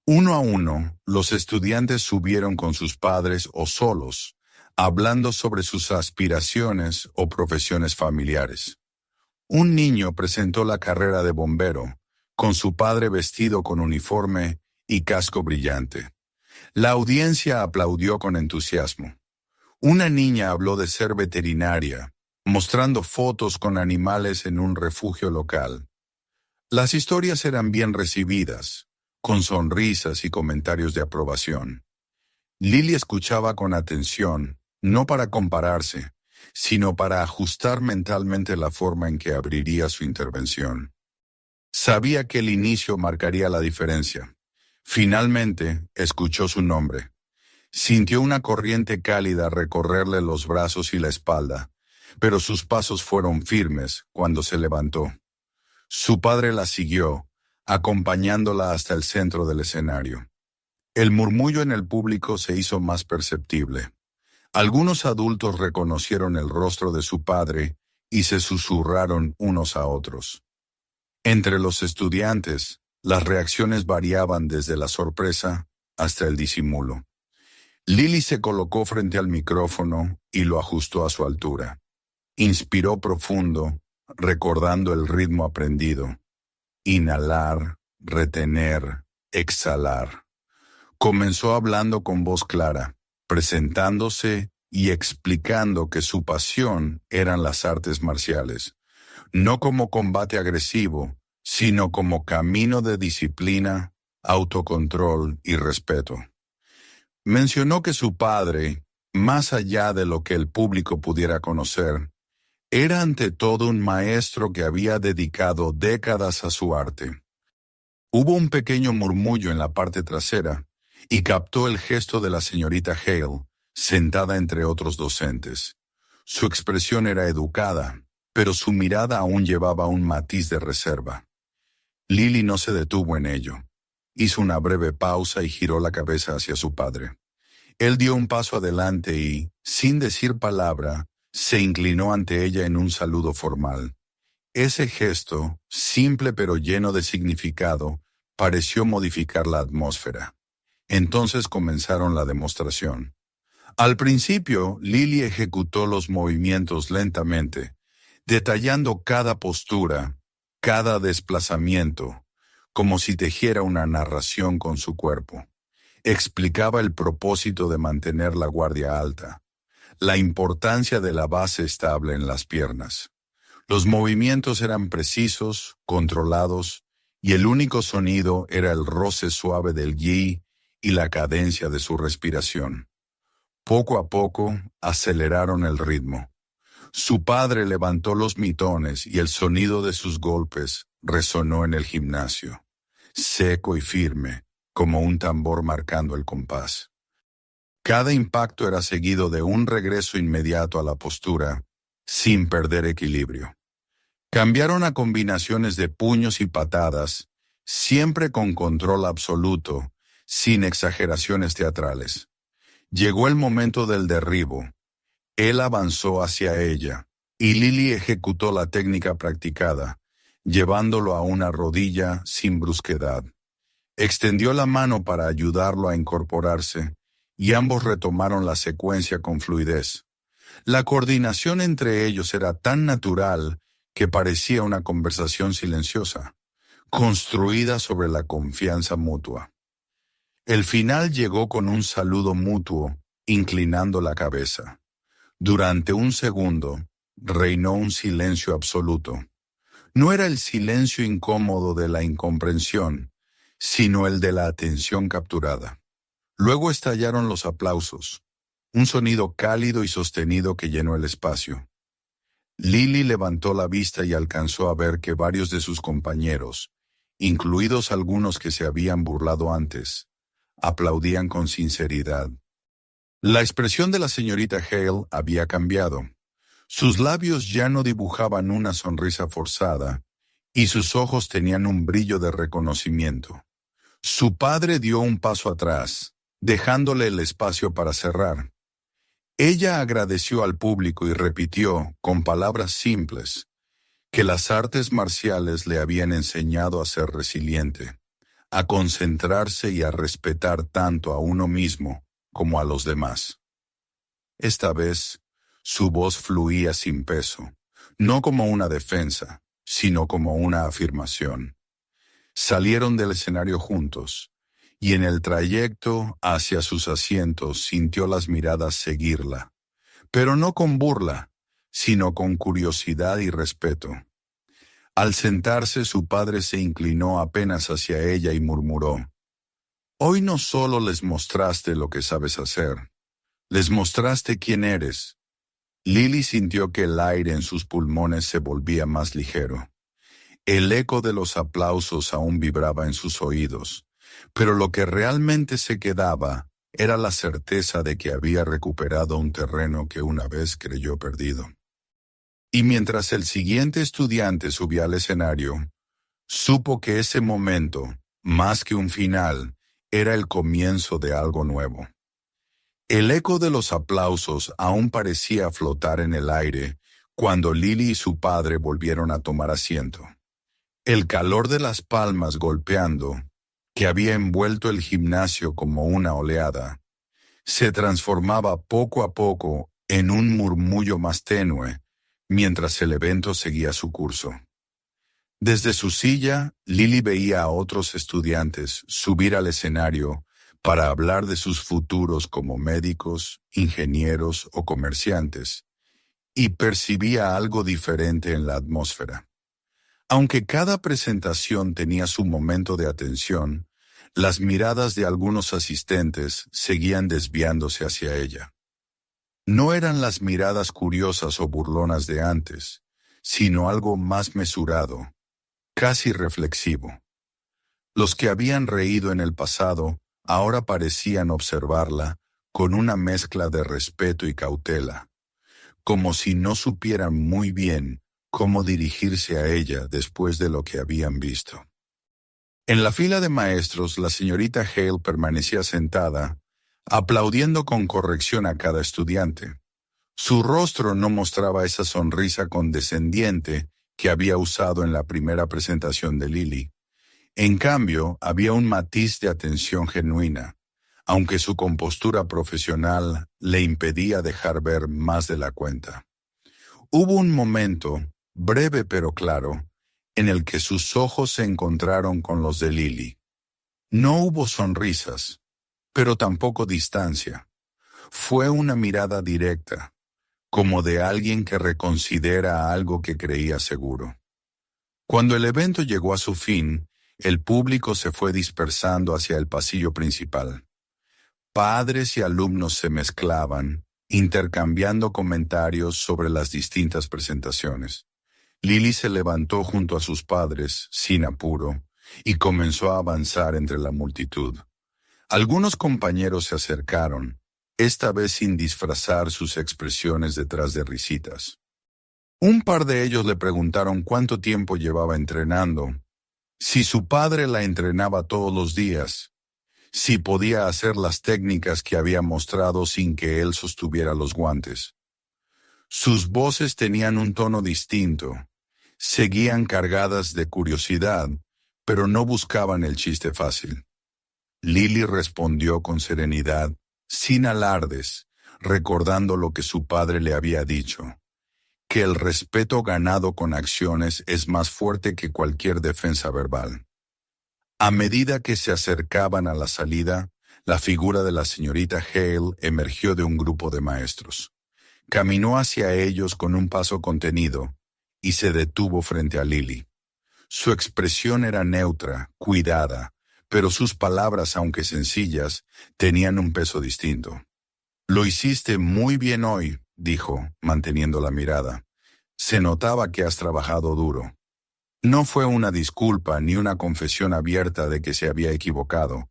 Uno a uno, los estudiantes subieron con sus padres o solos, hablando sobre sus aspiraciones o profesiones familiares. Un niño presentó la carrera de bombero, con su padre vestido con uniforme y casco brillante. La audiencia aplaudió con entusiasmo. Una niña habló de ser veterinaria, mostrando fotos con animales en un refugio local. Las historias eran bien recibidas, con sonrisas y comentarios de aprobación. Lily escuchaba con atención, no para compararse, sino para ajustar mentalmente la forma en que abriría su intervención. Sabía que el inicio marcaría la diferencia. Finalmente, escuchó su nombre. Sintió una corriente cálida recorrerle los brazos y la espalda, pero sus pasos fueron firmes cuando se levantó. Su padre la siguió, acompañándola hasta el centro del escenario. El murmullo en el público se hizo más perceptible. Algunos adultos reconocieron el rostro de su padre y se susurraron unos a otros. Entre los estudiantes, las reacciones variaban desde la sorpresa hasta el disimulo. Lily se colocó frente al micrófono y lo ajustó a su altura. Inspiró profundo, recordando el ritmo aprendido. Inhalar, retener, exhalar. Comenzó hablando con voz clara, presentándose y explicando que su pasión eran las artes marciales, no como combate agresivo, sino como camino de disciplina, autocontrol y respeto. Mencionó que su padre, más allá de lo que el público pudiera conocer, era ante todo un maestro que había dedicado décadas a su arte. Hubo un pequeño murmullo en la parte trasera y captó el gesto de la señorita Hale, sentada entre otros docentes. Su expresión era educada, pero su mirada aún llevaba un matiz de reserva. Lily no se detuvo en ello. Hizo una breve pausa y giró la cabeza hacia su padre. Él dio un paso adelante y, sin decir palabra, se inclinó ante ella en un saludo formal. Ese gesto, simple pero lleno de significado, pareció modificar la atmósfera. Entonces comenzaron la demostración. Al principio, Lily ejecutó los movimientos lentamente, detallando cada postura, cada desplazamiento, como si tejiera una narración con su cuerpo. Explicaba el propósito de mantener la guardia alta, la importancia de la base estable en las piernas. Los movimientos eran precisos, controlados, y el único sonido era el roce suave del gi y la cadencia de su respiración. Poco a poco aceleraron el ritmo. Su padre levantó los mitones y el sonido de sus golpes resonó en el gimnasio, seco y firme, como un tambor marcando el compás. Cada impacto era seguido de un regreso inmediato a la postura, sin perder equilibrio. Cambiaron a combinaciones de puños y patadas, siempre con control absoluto, sin exageraciones teatrales. Llegó el momento del derribo. Él avanzó hacia ella, y Lily ejecutó la técnica practicada, llevándolo a una rodilla sin brusquedad. Extendió la mano para ayudarlo a incorporarse, y ambos retomaron la secuencia con fluidez. La coordinación entre ellos era tan natural que parecía una conversación silenciosa, construida sobre la confianza mutua. El final llegó con un saludo mutuo, inclinando la cabeza. Durante un segundo, reinó un silencio absoluto. No era el silencio incómodo de la incomprensión, sino el de la atención capturada. Luego estallaron los aplausos, un sonido cálido y sostenido que llenó el espacio. Lily levantó la vista y alcanzó a ver que varios de sus compañeros, incluidos algunos que se habían burlado antes, aplaudían con sinceridad. La expresión de la señorita Hale había cambiado. Sus labios ya no dibujaban una sonrisa forzada, y sus ojos tenían un brillo de reconocimiento. Su padre dio un paso atrás, dejándole el espacio para cerrar. Ella agradeció al público y repitió, con palabras simples, que las artes marciales le habían enseñado a ser resiliente, a concentrarse y a respetar tanto a uno mismo como a los demás. Esta vez, su voz fluía sin peso, no como una defensa, sino como una afirmación. Salieron del escenario juntos, y en el trayecto hacia sus asientos sintió las miradas seguirla, pero no con burla, sino con curiosidad y respeto. Al sentarse, su padre se inclinó apenas hacia ella y murmuró: «Hoy no solo les mostraste lo que sabes hacer, les mostraste quién eres». Lily sintió que el aire en sus pulmones se volvía más ligero. El eco de los aplausos aún vibraba en sus oídos, pero lo que realmente se quedaba era la certeza de que había recuperado un terreno que una vez creyó perdido. Y mientras el siguiente estudiante subía al escenario, supo que ese momento, más que un final, era el comienzo de algo nuevo. El eco de los aplausos aún parecía flotar en el aire cuando Lily y su padre volvieron a tomar asiento. El calor de las palmas golpeando, que había envuelto el gimnasio como una oleada, se transformaba poco a poco en un murmullo más tenue mientras el evento seguía su curso. Desde su silla, Lily veía a otros estudiantes subir al escenario para hablar de sus futuros como médicos, ingenieros o comerciantes, y percibía algo diferente en la atmósfera. Aunque cada presentación tenía su momento de atención, las miradas de algunos asistentes seguían desviándose hacia ella. No eran las miradas curiosas o burlonas de antes, sino algo más mesurado, casi reflexivo. Los que habían reído en el pasado ahora parecían observarla con una mezcla de respeto y cautela, como si no supieran muy bien cómo dirigirse a ella después de lo que habían visto. En la fila de maestros, la señorita Hale permanecía sentada, aplaudiendo con corrección a cada estudiante. Su rostro no mostraba esa sonrisa condescendiente que había usado en la primera presentación de Lily. En cambio, había un matiz de atención genuina, aunque su compostura profesional le impedía dejar ver más de la cuenta. Hubo un momento, breve pero claro, en el que sus ojos se encontraron con los de Lily. No hubo sonrisas, pero tampoco distancia. Fue una mirada directa, como de alguien que reconsidera algo que creía seguro. Cuando el evento llegó a su fin, el público se fue dispersando hacia el pasillo principal. Padres y alumnos se mezclaban, intercambiando comentarios sobre las distintas presentaciones. Lily se levantó junto a sus padres, sin apuro, y comenzó a avanzar entre la multitud. Algunos compañeros se acercaron, esta vez sin disfrazar sus expresiones detrás de risitas. Un par de ellos le preguntaron cuánto tiempo llevaba entrenando, si su padre la entrenaba todos los días, si podía hacer las técnicas que había mostrado sin que él sostuviera los guantes. Sus voces tenían un tono distinto, seguían cargadas de curiosidad, pero no buscaban el chiste fácil. Lily respondió con serenidad, sin alardes, recordando lo que su padre le había dicho, que el respeto ganado con acciones es más fuerte que cualquier defensa verbal. A medida que se acercaban a la salida, la figura de la señorita Hale emergió de un grupo de maestros. Caminó hacia ellos con un paso contenido y se detuvo frente a Lily. Su expresión era neutra, cuidada, pero sus palabras, aunque sencillas, tenían un peso distinto. «Lo hiciste muy bien hoy», dijo, manteniendo la mirada. «Se notaba que has trabajado duro». No fue una disculpa ni una confesión abierta de que se había equivocado,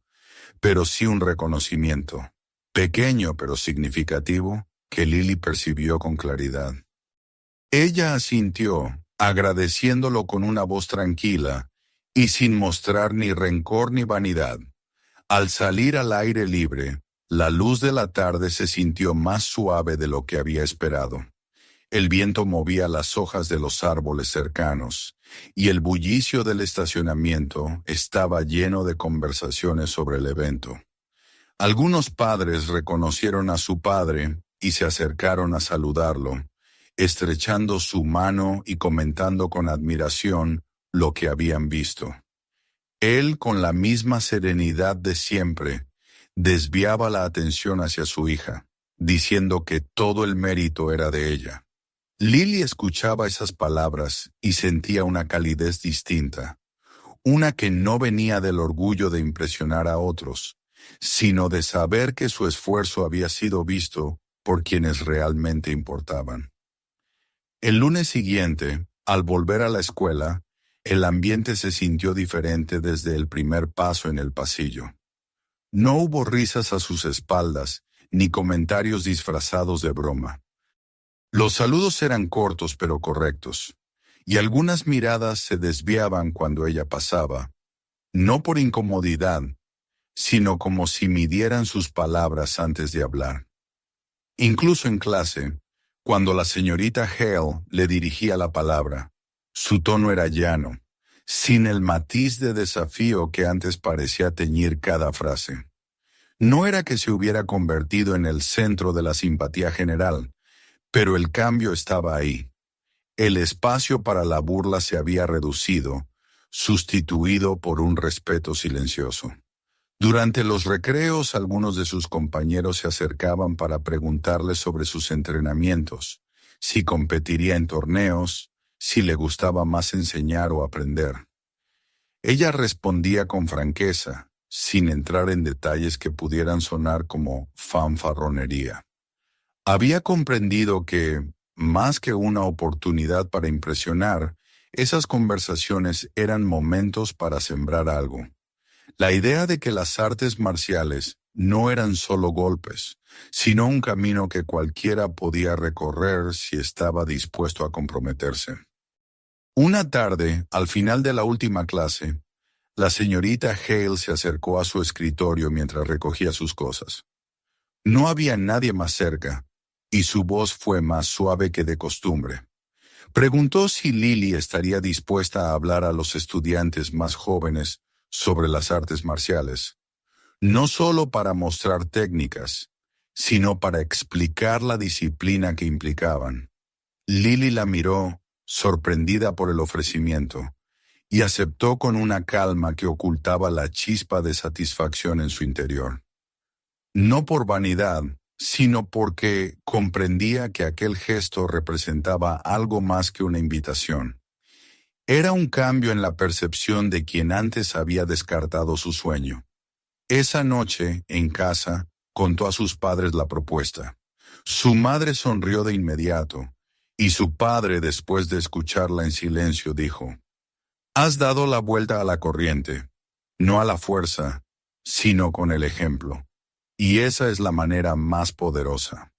pero sí un reconocimiento, pequeño pero significativo, que Lily percibió con claridad. Ella asintió, agradeciéndolo con una voz tranquila y sin mostrar ni rencor ni vanidad. Al salir al aire libre, la luz de la tarde se sintió más suave de lo que había esperado. El viento movía las hojas de los árboles cercanos, y el bullicio del estacionamiento estaba lleno de conversaciones sobre el evento. Algunos padres reconocieron a su padre y se acercaron a saludarlo, estrechando su mano y comentando con admiración lo que habían visto. Él, con la misma serenidad de siempre, desviaba la atención hacia su hija, diciendo que todo el mérito era de ella. Lily escuchaba esas palabras y sentía una calidez distinta, una que no venía del orgullo de impresionar a otros, sino de saber que su esfuerzo había sido visto por quienes realmente importaban. El lunes siguiente, al volver a la escuela, el ambiente se sintió diferente desde el primer paso en el pasillo. No hubo risas a sus espaldas, ni comentarios disfrazados de broma. Los saludos eran cortos pero correctos, y algunas miradas se desviaban cuando ella pasaba, no por incomodidad, sino como si midieran sus palabras antes de hablar. Incluso en clase, cuando la señorita Hale le dirigía la palabra, su tono era llano, sin el matiz de desafío que antes parecía teñir cada frase. No era que se hubiera convertido en el centro de la simpatía general, pero el cambio estaba ahí. El espacio para la burla se había reducido, sustituido por un respeto silencioso. Durante los recreos, algunos de sus compañeros se acercaban para preguntarle sobre sus entrenamientos, si competiría en torneos, si le gustaba más enseñar o aprender. Ella respondía con franqueza, sin entrar en detalles que pudieran sonar como fanfarronería. Había comprendido que, más que una oportunidad para impresionar, esas conversaciones eran momentos para sembrar algo. La idea de que las artes marciales no eran solo golpes, sino un camino que cualquiera podía recorrer si estaba dispuesto a comprometerse. Una tarde, al final de la última clase, la señorita Hale se acercó a su escritorio mientras recogía sus cosas. No había nadie más cerca, y su voz fue más suave que de costumbre. Preguntó si Lily estaría dispuesta a hablar a los estudiantes más jóvenes sobre las artes marciales, no solo para mostrar técnicas, sino para explicar la disciplina que implicaban. Lily la miró, sorprendida por el ofrecimiento, y aceptó con una calma que ocultaba la chispa de satisfacción en su interior. No por vanidad, sino porque comprendía que aquel gesto representaba algo más que una invitación. Era un cambio en la percepción de quien antes había descartado su sueño. Esa noche, en casa, contó a sus padres la propuesta. Su madre sonrió de inmediato, y su padre, después de escucharla en silencio, dijo: «Has dado la vuelta a la corriente, no a la fuerza, sino con el ejemplo». Y esa es la manera más poderosa.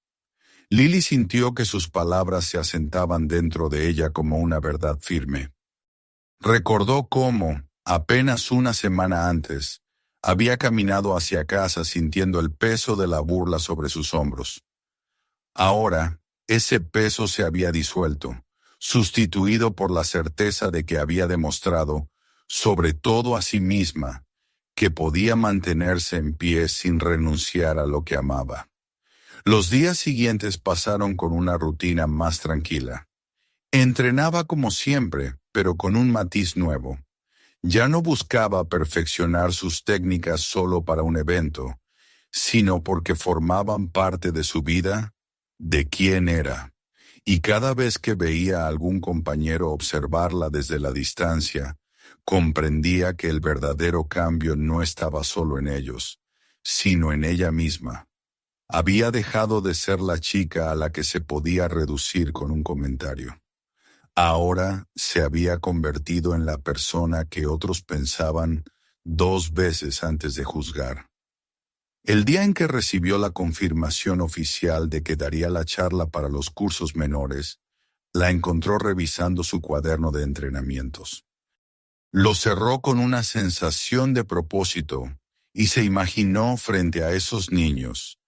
Lily sintió que sus palabras se asentaban dentro de ella como una verdad firme. Recordó cómo, apenas una semana antes, había caminado hacia casa sintiendo el peso de la burla sobre sus hombros. Ahora, ese peso se había disuelto, sustituido por la certeza de que había demostrado, sobre todo a sí misma, que podía mantenerse en pie sin renunciar a lo que amaba. Los días siguientes pasaron con una rutina más tranquila. Entrenaba como siempre, pero con un matiz nuevo. Ya no buscaba perfeccionar sus técnicas solo para un evento, sino porque formaban parte de su vida, de quién era. Y cada vez que veía a algún compañero observarla desde la distancia, comprendía que el verdadero cambio no estaba solo en ellos, sino en ella misma. Había dejado de ser la chica a la que se podía reducir con un comentario. Ahora se había convertido en la persona que otros pensaban 2 veces antes de juzgar. El día en que recibió la confirmación oficial de que daría la charla para los cursos menores, la encontró revisando su cuaderno de entrenamientos. Lo cerró con una sensación de propósito y se imaginó frente a esos niños,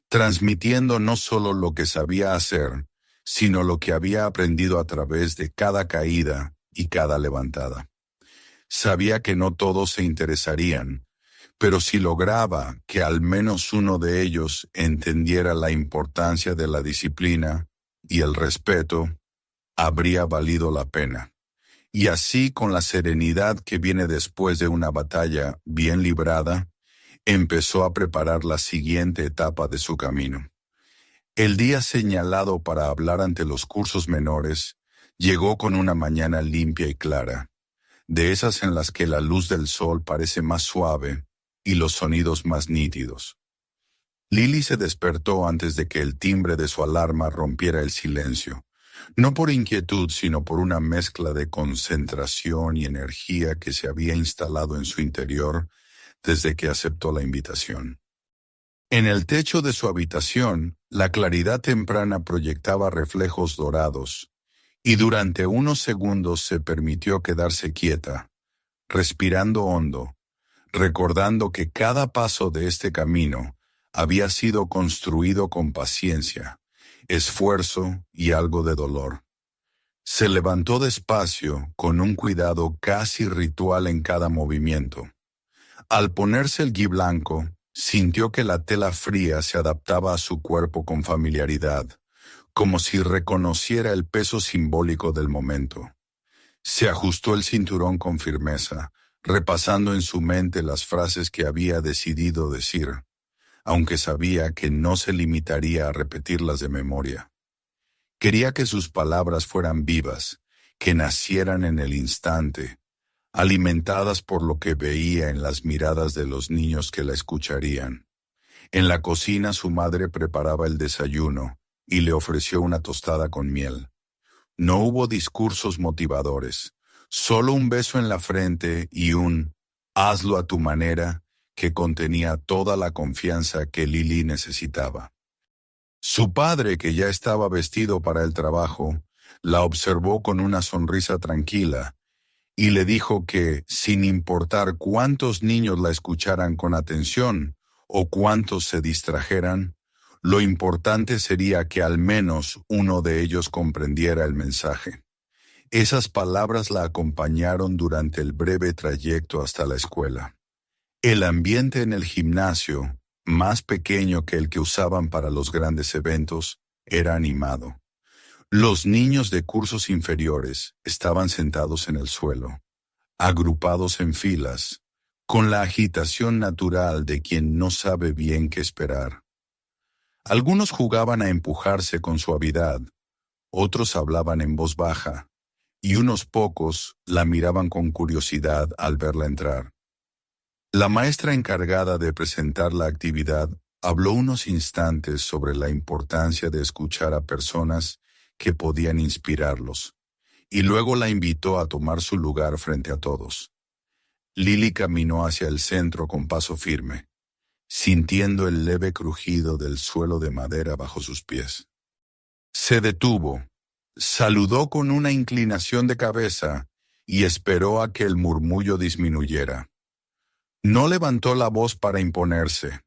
transmitiendo no solo lo que sabía hacer, sino lo que había aprendido a través de cada caída y cada levantada. Sabía que no todos se interesarían, pero si lograba que al menos uno de ellos entendiera la importancia de la disciplina y el respeto, habría valido la pena. Y así, con la serenidad que viene después de una batalla bien librada, empezó a preparar la siguiente etapa de su camino. El día señalado para hablar ante los cursos menores llegó con una mañana limpia y clara, de esas en las que la luz del sol parece más suave y los sonidos más nítidos. Lily se despertó antes de que el timbre de su alarma rompiera el silencio, no por inquietud, sino por una mezcla de concentración y energía que se había instalado en su interior desde que aceptó la invitación. En el techo de su habitación, la claridad temprana proyectaba reflejos dorados, y durante unos segundos se permitió quedarse quieta, respirando hondo, recordando que cada paso de este camino había sido construido con paciencia, esfuerzo y algo de dolor. Se levantó despacio, con un cuidado casi ritual en cada movimiento. Al ponerse el gui blanco, sintió que la tela fría se adaptaba a su cuerpo con familiaridad, como si reconociera el peso simbólico del momento. Se ajustó el cinturón con firmeza, repasando en su mente las frases que había decidido decir, aunque sabía que no se limitaría a repetirlas de memoria. Quería que sus palabras fueran vivas, que nacieran en el instante, alimentadas por lo que veía en las miradas de los niños que la escucharían. En la cocina su madre preparaba el desayuno y le ofreció una tostada con miel. No hubo discursos motivadores, solo un beso en la frente y un «hazlo a tu manera» que contenía toda la confianza que Lily necesitaba. Su padre, que ya estaba vestido para el trabajo, la observó con una sonrisa tranquila y le dijo que, sin importar cuántos niños la escucharan con atención o cuántos se distrajeran, lo importante sería que al menos uno de ellos comprendiera el mensaje. Esas palabras la acompañaron durante el breve trayecto hasta la escuela. El ambiente en el gimnasio, más pequeño que el que usaban para los grandes eventos, era animado. Los niños de cursos inferiores estaban sentados en el suelo, agrupados en filas, con la agitación natural de quien no sabe bien qué esperar. Algunos jugaban a empujarse con suavidad, otros hablaban en voz baja, y unos pocos la miraban con curiosidad al verla entrar. La maestra encargada de presentar la actividad habló unos instantes sobre la importancia de escuchar a personas que podían inspirarlos, y luego la invitó a tomar su lugar frente a todos. Lily caminó hacia el centro con paso firme. sintiendo el leve crujido del suelo de madera bajo sus pies. Se detuvo, saludó con una inclinación de cabeza y esperó a que el murmullo disminuyera. No levantó la voz para imponerse,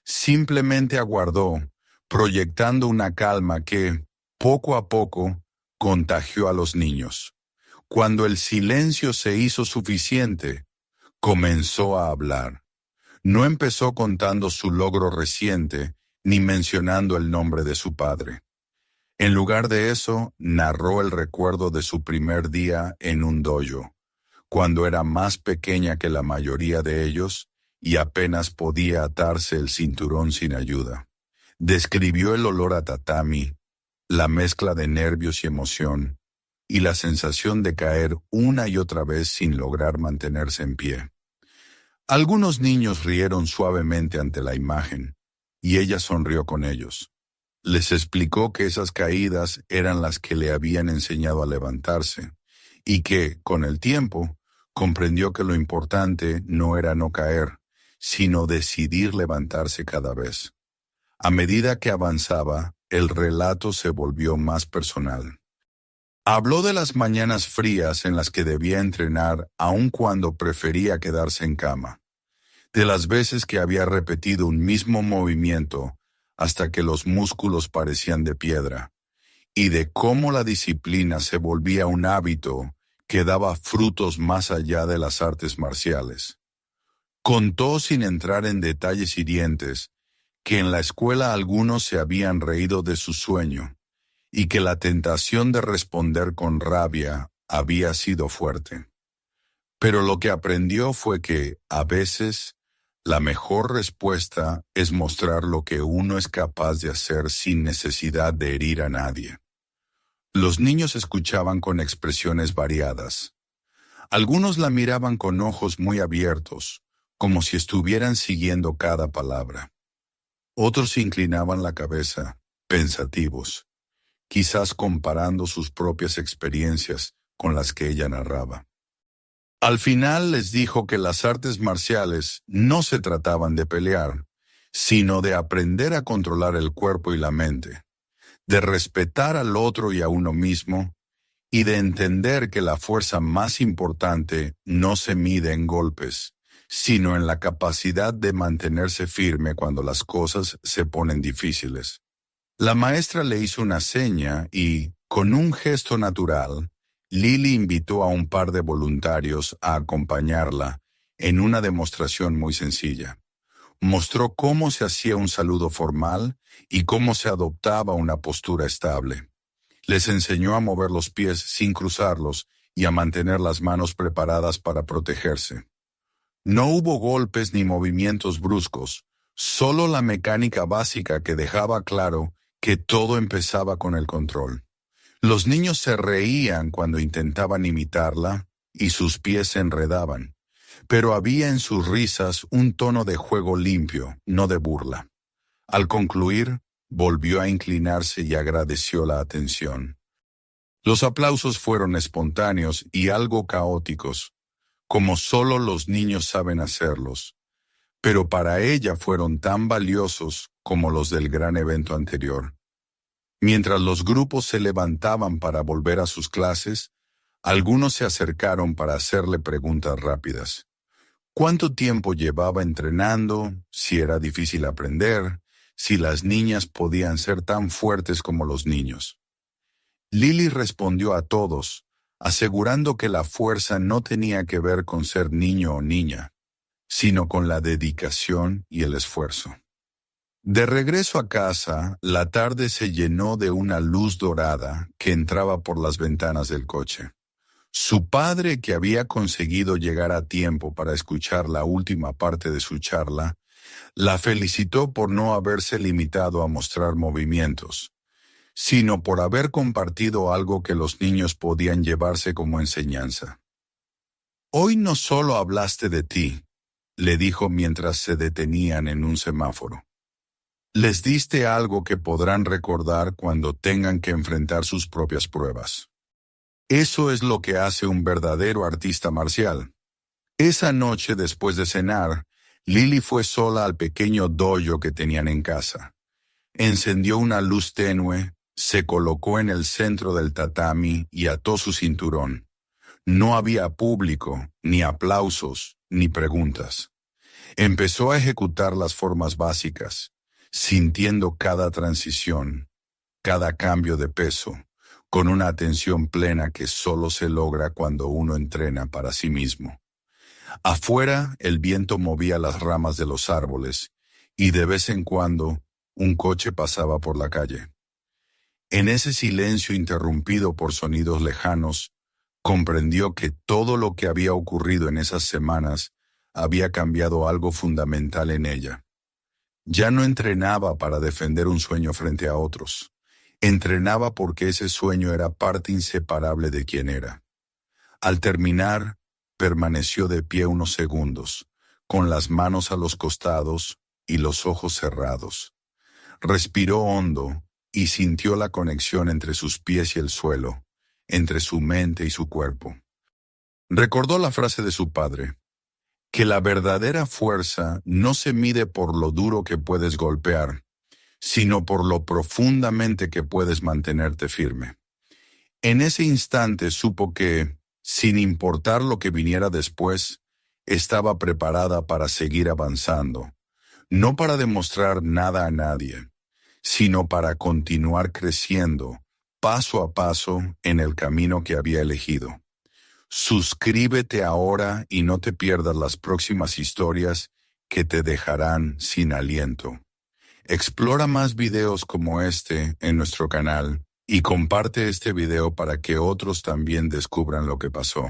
simplemente aguardó, proyectando una calma que, poco a poco, contagió a los niños. Cuando el silencio se hizo suficiente, comenzó a hablar. No empezó contando su logro reciente, ni mencionando el nombre de su padre. En lugar de eso, narró el recuerdo de su primer día en un dojo, cuando era más pequeña que la mayoría de ellos y apenas podía atarse el cinturón sin ayuda. Describió el olor a tatami, la mezcla de nervios y emoción, y la sensación de caer una y otra vez sin lograr mantenerse en pie. Algunos niños rieron suavemente ante la imagen, y ella sonrió con ellos. Les explicó que esas caídas eran las que le habían enseñado a levantarse, y que, con el tiempo, comprendió que lo importante no era no caer, sino decidir levantarse cada vez. A medida que avanzaba, el relato se volvió más personal. Habló de las mañanas frías en las que debía entrenar aun cuando prefería quedarse en cama, de las veces que había repetido un mismo movimiento hasta que los músculos parecían de piedra, y de cómo la disciplina se volvía un hábito que daba frutos más allá de las artes marciales. Contó sin entrar en detalles hirientes que en la escuela algunos se habían reído de su sueño y que la tentación de responder con rabia había sido fuerte. Pero lo que aprendió fue que, a veces, la mejor respuesta es mostrar lo que uno es capaz de hacer sin necesidad de herir a nadie. Los niños escuchaban con expresiones variadas. Algunos la miraban con ojos muy abiertos, como si estuvieran siguiendo cada palabra. Otros inclinaban la cabeza, pensativos, quizás comparando sus propias experiencias con las que ella narraba. Al final les dijo que las artes marciales no se trataban de pelear, sino de aprender a controlar el cuerpo y la mente, de respetar al otro y a uno mismo, y de entender que la fuerza más importante no se mide en golpes, sino en la capacidad de mantenerse firme cuando las cosas se ponen difíciles. La maestra le hizo una seña y, con un gesto natural, Lily invitó a un par de voluntarios a acompañarla en una demostración muy sencilla. Mostró cómo se hacía un saludo formal y cómo se adoptaba una postura estable. Les enseñó a mover los pies sin cruzarlos y a mantener las manos preparadas para protegerse. No hubo golpes ni movimientos bruscos, solo la mecánica básica que dejaba claro que todo empezaba con el control. Los niños se reían cuando intentaban imitarla y sus pies se enredaban, pero había en sus risas un tono de juego limpio, no de burla. Al concluir, volvió a inclinarse y agradeció la atención. Los aplausos fueron espontáneos y algo caóticos, como solo los niños saben hacerlos, pero para ella fueron tan valiosos como los del gran evento anterior. Mientras los grupos se levantaban para volver a sus clases, algunos se acercaron para hacerle preguntas rápidas. ¿Cuánto tiempo llevaba entrenando? ¿Si era difícil aprender? ¿Si las niñas podían ser tan fuertes como los niños? Lily respondió a todos, asegurando que la fuerza no tenía que ver con ser niño o niña, sino con la dedicación y el esfuerzo. De regreso a casa, la tarde se llenó de una luz dorada que entraba por las ventanas del coche. Su padre, que había conseguido llegar a tiempo para escuchar la última parte de su charla, la felicitó por no haberse limitado a mostrar movimientos, sino por haber compartido algo que los niños podían llevarse como enseñanza. «Hoy no solo hablaste de ti», le dijo mientras se detenían en un semáforo. «Les diste algo que podrán recordar cuando tengan que enfrentar sus propias pruebas. Eso es lo que hace un verdadero artista marcial». Esa noche, después de cenar, Lily fue sola al pequeño dojo que tenían en casa. Encendió una luz tenue, se colocó en el centro del tatami y ató su cinturón. No había público, ni aplausos, ni preguntas. Empezó a ejecutar las formas básicas, sintiendo cada transición, cada cambio de peso, con una atención plena que solo se logra cuando uno entrena para sí mismo. Afuera, el viento movía las ramas de los árboles, y de vez en cuando, un coche pasaba por la calle. En ese silencio interrumpido por sonidos lejanos, comprendió que todo lo que había ocurrido en esas semanas había cambiado algo fundamental en ella. Ya no entrenaba para defender un sueño frente a otros. Entrenaba porque ese sueño era parte inseparable de quien era. Al terminar, permaneció de pie unos segundos, con las manos a los costados y los ojos cerrados. Respiró hondo y sintió la conexión entre sus pies y el suelo, entre su mente y su cuerpo. Recordó la frase de su padre, que la verdadera fuerza no se mide por lo duro que puedes golpear, sino por lo profundamente que puedes mantenerte firme. En ese instante supo que, sin importar lo que viniera después, estaba preparada para seguir avanzando, no para demostrar nada a nadie, sino para continuar creciendo, paso a paso, en el camino que había elegido. Suscríbete ahora y no te pierdas las próximas historias que te dejarán sin aliento. Explora más videos como este en nuestro canal y comparte este video para que otros también descubran lo que pasó.